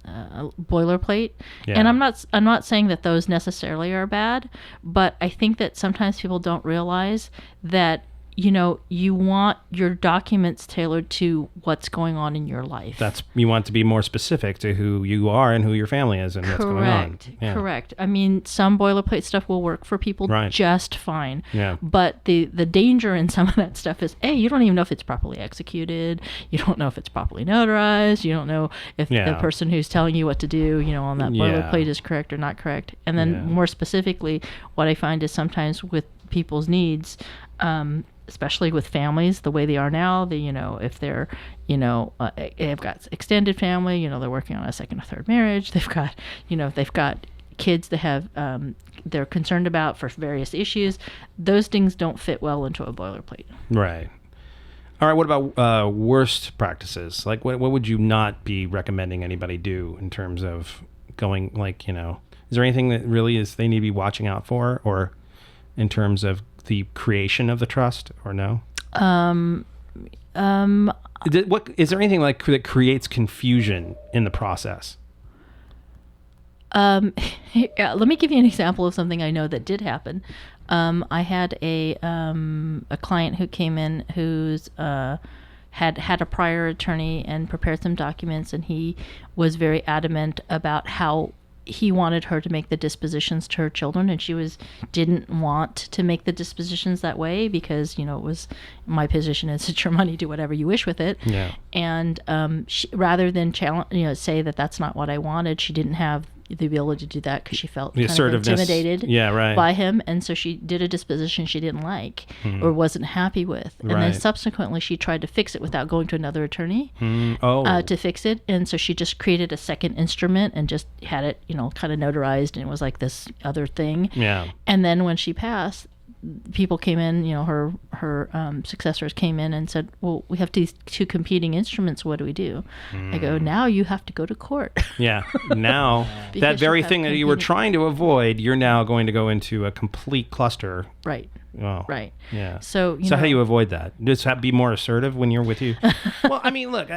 [SPEAKER 5] boilerplate.
[SPEAKER 3] Yeah.
[SPEAKER 5] And I'm not saying that those necessarily are bad, but I think that sometimes people don't realize that you want your documents tailored to what's going on in your life.
[SPEAKER 3] You want to be more specific to who you are and who your family is and what's going on. Yeah.
[SPEAKER 5] Correct. Some boilerplate stuff will work for people
[SPEAKER 3] Right.
[SPEAKER 5] just fine.
[SPEAKER 3] Yeah.
[SPEAKER 5] But the danger in some of that stuff is, A, you don't even know if it's properly executed. You don't know if it's properly notarized. You don't know if the person who's telling you what to do, on that boilerplate is correct or not correct. And then more specifically, what I find is sometimes with people's needs, especially with families the way they are now, if they're they've got extended family, they're working on a second or third marriage, they've got kids that have they're concerned about for various issues, those things don't fit well into a boilerplate.
[SPEAKER 3] Right. All right. What about worst practices? Like, what would you not be recommending anybody do in terms of going, like, is there anything that really they need to be watching out for, or in terms of the creation of the trust, or no? What is there anything like that creates confusion in the process?
[SPEAKER 5] Let me give you an example of something I know that did happen. I had a client who came in who's had a prior attorney and prepared some documents, and he was very adamant about how he wanted her to make the dispositions to her children, and she didn't want to make the dispositions that way because, it was my position is it's your money, do whatever you wish with it.
[SPEAKER 3] Yeah.
[SPEAKER 5] And she, rather than say that that's not what I wanted, she didn't have the ability to do that because she felt kind of intimidated by him, and so she did a disposition she didn't like or wasn't happy with, and then subsequently she tried to fix it without going to another attorney to fix it, and so she just created a second instrument and just had it kind of notarized, and it was like this other thing.
[SPEAKER 3] Yeah.
[SPEAKER 5] And then when she passed, people came in, her successors came in and said, well, we have these two competing instruments. What do we do? I go, now you have to go to court.
[SPEAKER 3] Yeah. Now, that very thing that you were trying to avoid, you're now going to go into a complete cluster.
[SPEAKER 5] Right.
[SPEAKER 3] Oh,
[SPEAKER 5] right.
[SPEAKER 3] Yeah.
[SPEAKER 5] So,
[SPEAKER 3] how do you avoid that? Just be more assertive when you're with you. Well, I mean, look,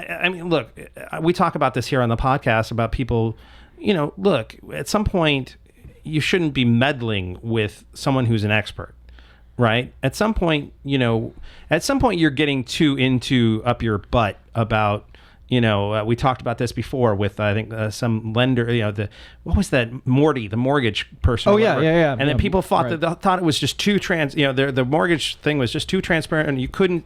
[SPEAKER 3] we talk about this here on the podcast about people, look, at some point, you shouldn't be meddling with someone who's an expert, right? At some point, you're getting too up your butt about, we talked about this before with, I think, some lender, what was that? Morty, the mortgage person.
[SPEAKER 4] Oh, yeah.
[SPEAKER 3] And then people thought it was just too the mortgage thing was just too transparent, and you couldn't,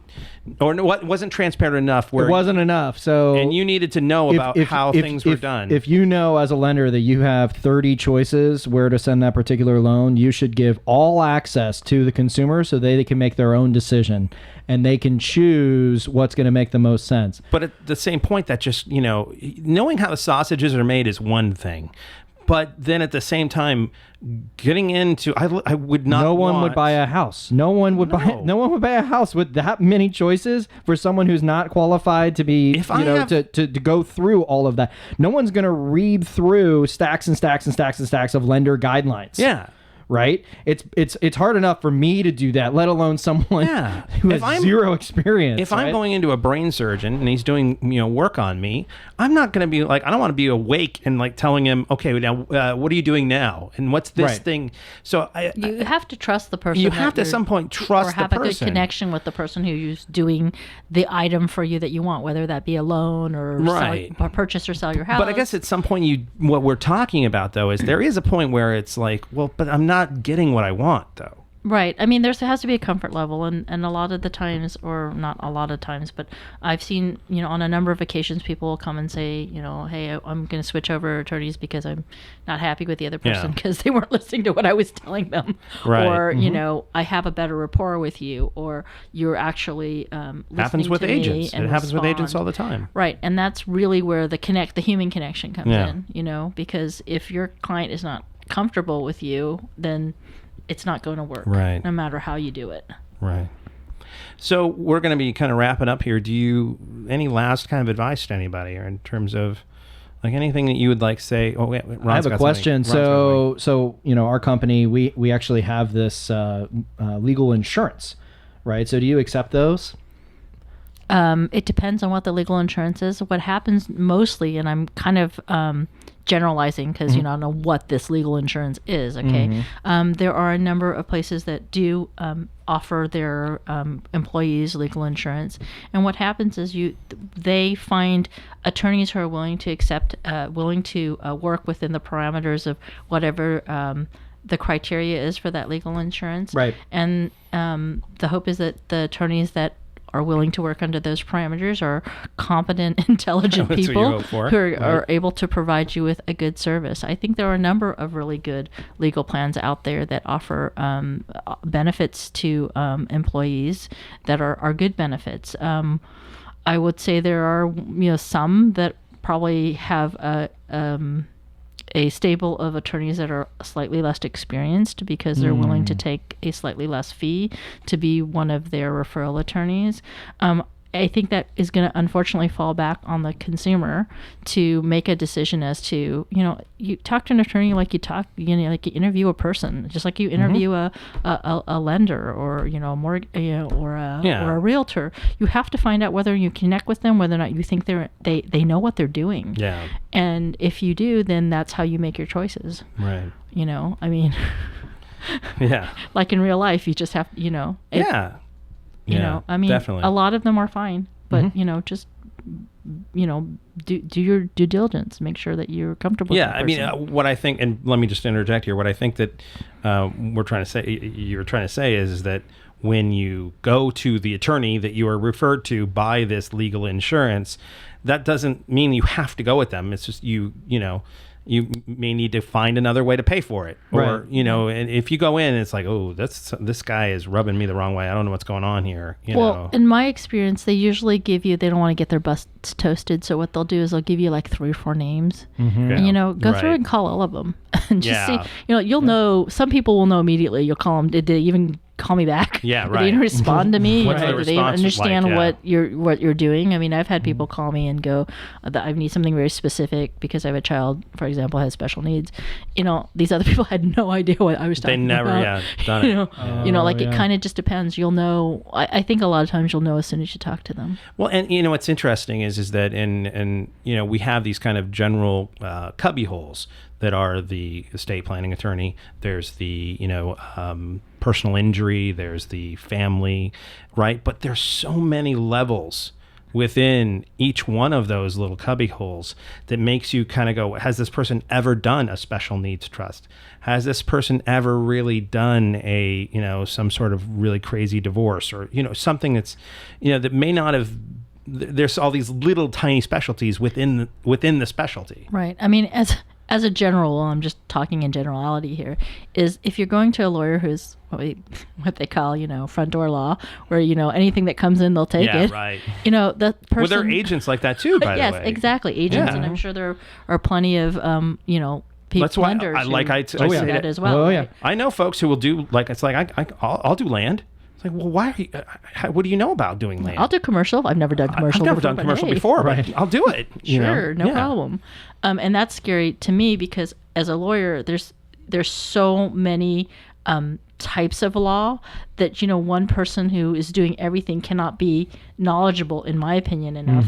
[SPEAKER 3] or it wasn't transparent enough. Where
[SPEAKER 4] it wasn't enough. So,
[SPEAKER 3] and you needed to know about how things were done.
[SPEAKER 4] If you know as a lender that you have 30 choices where to send that particular loan, you should give all access to the consumer so they can make their own decision and they can choose what's going to make the most sense.
[SPEAKER 3] But at the same point, that just, knowing how the sausages are made is one thing. But then at the same time, getting into, I would not.
[SPEAKER 4] No one would buy a house. No one would buy a house with that many choices for someone who's not qualified to be, to go through all of that. No one's going to read through stacks and stacks and stacks and stacks of lender guidelines.
[SPEAKER 3] Yeah.
[SPEAKER 4] Right? It's hard enough for me to do that, let alone someone who has zero experience.
[SPEAKER 3] If I'm going into a brain surgeon and he's doing work on me, I'm not going to be like, I don't want to be awake and like telling him, okay, now what are you doing now, and what's this thing? So
[SPEAKER 5] you have to trust the person.
[SPEAKER 3] You have to at some point trust the person,
[SPEAKER 5] or have a good connection with the person who's doing the item for you that you want, whether that be a loan or purchase or sell your house.
[SPEAKER 3] But I guess at some point, what we're talking about though is there is a point where it's like, well, but I'm not getting what I want though.
[SPEAKER 5] Right. I mean, there has to be a comfort level, and a lot of the times, or not a lot of times, but I've seen, on a number of occasions, people will come and say, hey, I'm going to switch over attorneys because I'm not happy with the other person because they weren't listening to what I was telling them.
[SPEAKER 3] Right.
[SPEAKER 5] Or, I have a better rapport with you, or you're actually listening
[SPEAKER 3] happens with
[SPEAKER 5] to
[SPEAKER 3] agents.
[SPEAKER 5] me and
[SPEAKER 3] it happens
[SPEAKER 5] respond.
[SPEAKER 3] With agents all the time.
[SPEAKER 5] Right. And that's really where the human connection comes in, because if your client is not comfortable with you, then it's not going to work,
[SPEAKER 3] right?
[SPEAKER 5] No matter how you do it,
[SPEAKER 3] right? So we're going to be kind of wrapping up here. Do you any last kind of advice to anybody, or in terms of like anything that you would like to say? Oh, wait,
[SPEAKER 4] I have a question. So our company, we actually have this legal insurance, right? So do you accept those?
[SPEAKER 5] It depends on what the legal insurance is. What happens mostly, and I'm kind of generalizing because I don't know what this legal insurance is. Okay, there are a number of places that do offer their employees legal insurance, and what happens is they find attorneys who are willing to accept, willing to work within the parameters of whatever the criteria is for that legal insurance.
[SPEAKER 4] Right,
[SPEAKER 5] and the hope is that the attorneys that are willing to work under those parameters are competent, intelligent people who are able to provide you with a good service. I think there are a number of really good legal plans out there that offer benefits to employees that are good benefits. I would say there are some that probably have a stable of attorneys that are slightly less experienced because they're willing to take a slightly less fee to be one of their referral attorneys. I think that is going to unfortunately fall back on the consumer to make a decision as to, you talk to an attorney like you talk, like you interview a person, just like you interview a lender or, a mortgage, or a realtor. You have to find out whether you connect with them, whether or not you think they know what they're doing.
[SPEAKER 3] Yeah. And
[SPEAKER 5] if you do, then that's how you make your choices.
[SPEAKER 3] Right.
[SPEAKER 5] I mean,
[SPEAKER 3] yeah.
[SPEAKER 5] Like in real life, you just have, I mean,
[SPEAKER 3] definitely.
[SPEAKER 5] A lot of them are fine, but just do your due diligence, make sure that you're comfortable.
[SPEAKER 3] Yeah, I mean, what I think, and let me just interject here. What I think that you're trying to say is that when you go to the attorney that you are referred to by this legal insurance, that doesn't mean you have to go with them. It's just you may need to find another way to pay for it. Or, and if you go in, it's like, oh, this guy is rubbing me the wrong way. I don't know what's going on here.
[SPEAKER 5] In my experience, they usually give you, they don't want to get their busts toasted. So what they'll do is they'll give you like 3 or 4 names and, go through and call all of them and just see, you'll know, some people will know immediately. You'll call them. Did they even call me back.
[SPEAKER 3] Yeah,
[SPEAKER 5] Or
[SPEAKER 3] right.
[SPEAKER 5] they didn't respond to me.
[SPEAKER 3] What's
[SPEAKER 5] or
[SPEAKER 3] the
[SPEAKER 5] they didn't
[SPEAKER 3] response
[SPEAKER 5] understand
[SPEAKER 3] like? Yeah.
[SPEAKER 5] what you're doing. I mean, I've had people call me and go, I need something very specific because I have a child, for example, has special needs. These other people had no idea what I was talking
[SPEAKER 3] They never,
[SPEAKER 5] about.
[SPEAKER 3] done it.
[SPEAKER 5] It kind of just depends. You'll know. I think a lot of times you'll know as soon as you talk to them.
[SPEAKER 3] Well, and what's interesting is that we have these kind of general cubby holes that are the estate planning attorney. There's the personal injury. There's the family, right? But there's so many levels within each one of those little cubby holes that makes you kind of go, has this person ever done a special needs trust? Has this person ever really done a, some sort of really crazy divorce, or, something that's, that may not have, there's all these little tiny specialties within the specialty.
[SPEAKER 5] Right. I mean, as a general, I'm just talking in generality here, is if you're going to a lawyer who's what they call, front door law, where, anything that comes in, they'll take it.
[SPEAKER 3] Yeah, right.
[SPEAKER 5] The person...
[SPEAKER 3] Well, there are agents like that too, by the way.
[SPEAKER 5] Yes, exactly. Agents,
[SPEAKER 3] Yeah.
[SPEAKER 5] and I'm sure there are plenty of, people,
[SPEAKER 3] That's why
[SPEAKER 5] lenders
[SPEAKER 3] I
[SPEAKER 5] who
[SPEAKER 3] say
[SPEAKER 5] do that as well.
[SPEAKER 4] Oh, yeah.
[SPEAKER 5] right?
[SPEAKER 3] I know folks who will do, I'll do land. It's like, well, why are you, what do you know about doing land?
[SPEAKER 5] I'll do commercial. I've never done commercial
[SPEAKER 3] I've never
[SPEAKER 5] before,
[SPEAKER 3] done
[SPEAKER 5] but
[SPEAKER 3] commercial
[SPEAKER 5] hey.
[SPEAKER 3] before, but I'll do it.
[SPEAKER 5] Sure, no
[SPEAKER 3] Yeah.
[SPEAKER 5] problem. And that's scary to me because as a lawyer, there's so many types of law that one person who is doing everything cannot be knowledgeable, in my opinion, enough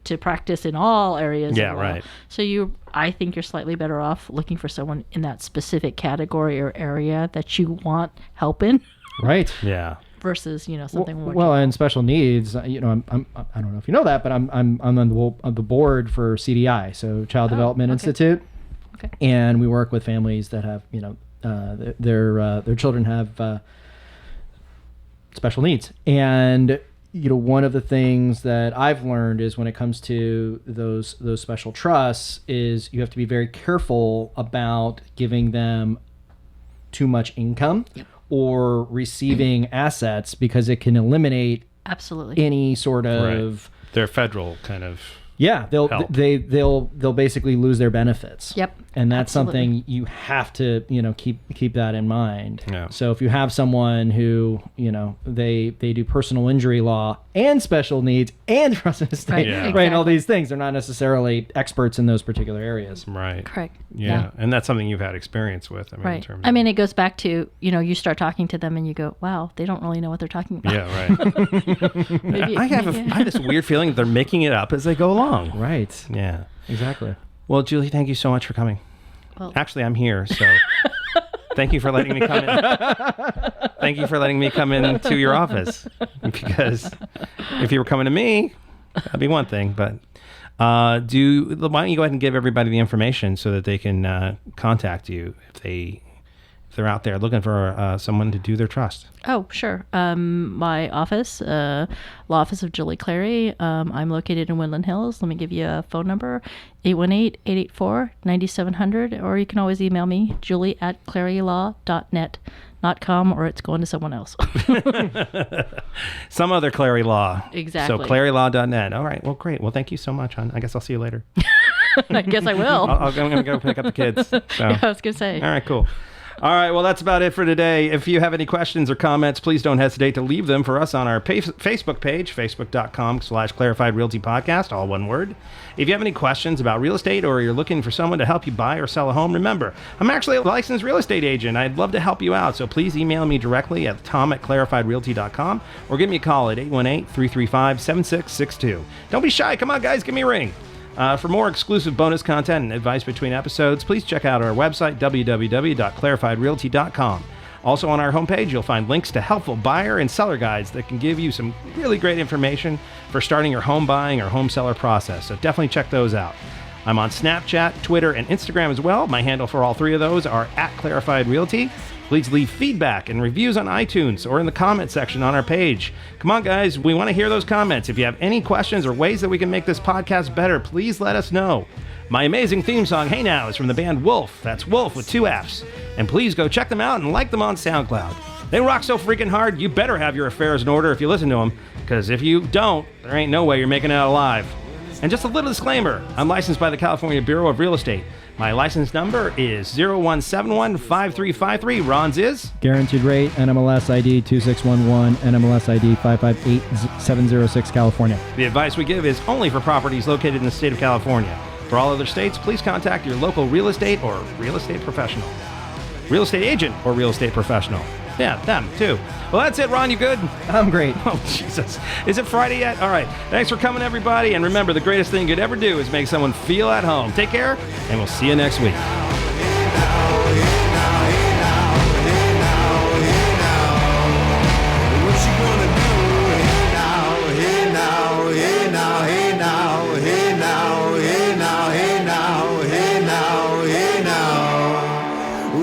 [SPEAKER 5] to practice in all areas.
[SPEAKER 3] Yeah,
[SPEAKER 5] of law.
[SPEAKER 3] right.
[SPEAKER 5] So I think you're slightly better off looking for someone in that specific category or area that you want help in,
[SPEAKER 4] Right.
[SPEAKER 3] Yeah.
[SPEAKER 5] versus something more.
[SPEAKER 4] Well, and special needs, I'm I don't know if you know that, but I'm on the board for CDI, so Child Development
[SPEAKER 5] okay.
[SPEAKER 4] Institute.
[SPEAKER 5] Okay.
[SPEAKER 4] And we work with families that have their children have special needs. And one of the things that I've learned is when it comes to those special trusts is you have to be very careful about giving them too much income or receiving assets, because it can eliminate
[SPEAKER 5] Absolutely.
[SPEAKER 4] any sort of
[SPEAKER 3] They're federal kind of.
[SPEAKER 4] they'll
[SPEAKER 3] help.
[SPEAKER 4] they'll basically lose their benefits.
[SPEAKER 5] Yep.
[SPEAKER 4] And that's
[SPEAKER 5] Absolutely.
[SPEAKER 4] something you have to keep that in mind.
[SPEAKER 3] Yeah.
[SPEAKER 4] So if you have someone who they do personal injury law and special needs and trust and estate,
[SPEAKER 5] Right,
[SPEAKER 3] Yeah.
[SPEAKER 4] right, and all
[SPEAKER 5] exactly.
[SPEAKER 4] these things, they're not necessarily experts in those particular areas.
[SPEAKER 3] Right.
[SPEAKER 5] Correct.
[SPEAKER 3] Yeah. And that's something you've had experience with. In
[SPEAKER 5] Right.
[SPEAKER 3] terms
[SPEAKER 5] I mean, it goes back to, you start talking to them and you go, wow, they don't really know what they're talking about.
[SPEAKER 3] Yeah, right.
[SPEAKER 5] Maybe,
[SPEAKER 3] I have this weird feeling that they're making it up as they go along.
[SPEAKER 4] Right.
[SPEAKER 3] Yeah.
[SPEAKER 4] Exactly.
[SPEAKER 3] Well, Julie, thank you so much for coming.
[SPEAKER 5] Well-
[SPEAKER 3] Actually, I'm here, so thank you for letting me come in. Thank you for letting me come into your office, because if you were coming to me, that'd be one thing. But why don't you go ahead and give everybody the information so that they can contact you if they're out there looking for someone to do their trust.
[SPEAKER 5] Oh, sure. My office, law office of Julie Clary. I'm located in Woodland Hills. Let me give you a phone number, 818-884-9700, or you can always email me, julie@clarylaw.net. Not com, or it's going to someone else.
[SPEAKER 3] Some other Clary Law.
[SPEAKER 5] Exactly.
[SPEAKER 3] So clarylaw.net. All right. Well, great. Well, thank you so much, hon. I guess I'll see you later.
[SPEAKER 5] I guess I will.
[SPEAKER 3] I'm going to go pick up the kids. So.
[SPEAKER 5] Yeah, I was going to say.
[SPEAKER 3] All right, cool. All right, well, that's about it for today. If you have any questions or comments, please don't hesitate to leave them for us on our Facebook page, facebook.com/Clarified Realty Podcast, all one word. If you have any questions about real estate or you're looking for someone to help you buy or sell a home, remember, I'm actually a licensed real estate agent. I'd love to help you out, so please email me directly at tom@clarifiedrealty.com or give me a call at 818-335-7662. Don't be shy. Come on, guys, give me a ring. For more exclusive bonus content and advice between episodes, please check out our website, www.clarifiedrealty.com. Also on our homepage, you'll find links to helpful buyer and seller guides that can give you some really great information for starting your home buying or home seller process. So definitely check those out. I'm on Snapchat, Twitter, and Instagram as well. My handle for all three of those are @ClarifiedRealty. Please leave feedback and reviews on iTunes or in the comment section on our page. Come on, guys. We want to hear those comments. If you have any questions or ways that we can make this podcast better, please let us know. My amazing theme song, Hey Now, is from the band Wolf. That's Wolf with 2 Fs. And please go check them out and like them on SoundCloud. They rock so freaking hard, you better have your affairs in order if you listen to them, because if you don't, there ain't no way you're making it out alive. And just a little disclaimer, I'm licensed by the California Bureau of Real Estate. My license number is 01715353. Ron's is?
[SPEAKER 4] Guaranteed rate, NMLS ID 2611, NMLS ID 558706, California.
[SPEAKER 3] The advice we give is only for properties located in the state of California. For all other states, please contact your local real estate or real estate professional. Real estate agent or real estate professional. Yeah, them too. Well, that's it, Ron. You good?
[SPEAKER 4] I'm great.
[SPEAKER 3] Oh, Jesus. Is it Friday yet? All right. Thanks for coming, everybody. And remember, the greatest thing you could ever do is make someone feel at home. Take care, and we'll see you next week.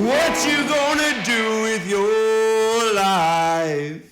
[SPEAKER 1] What you gonna do with your life?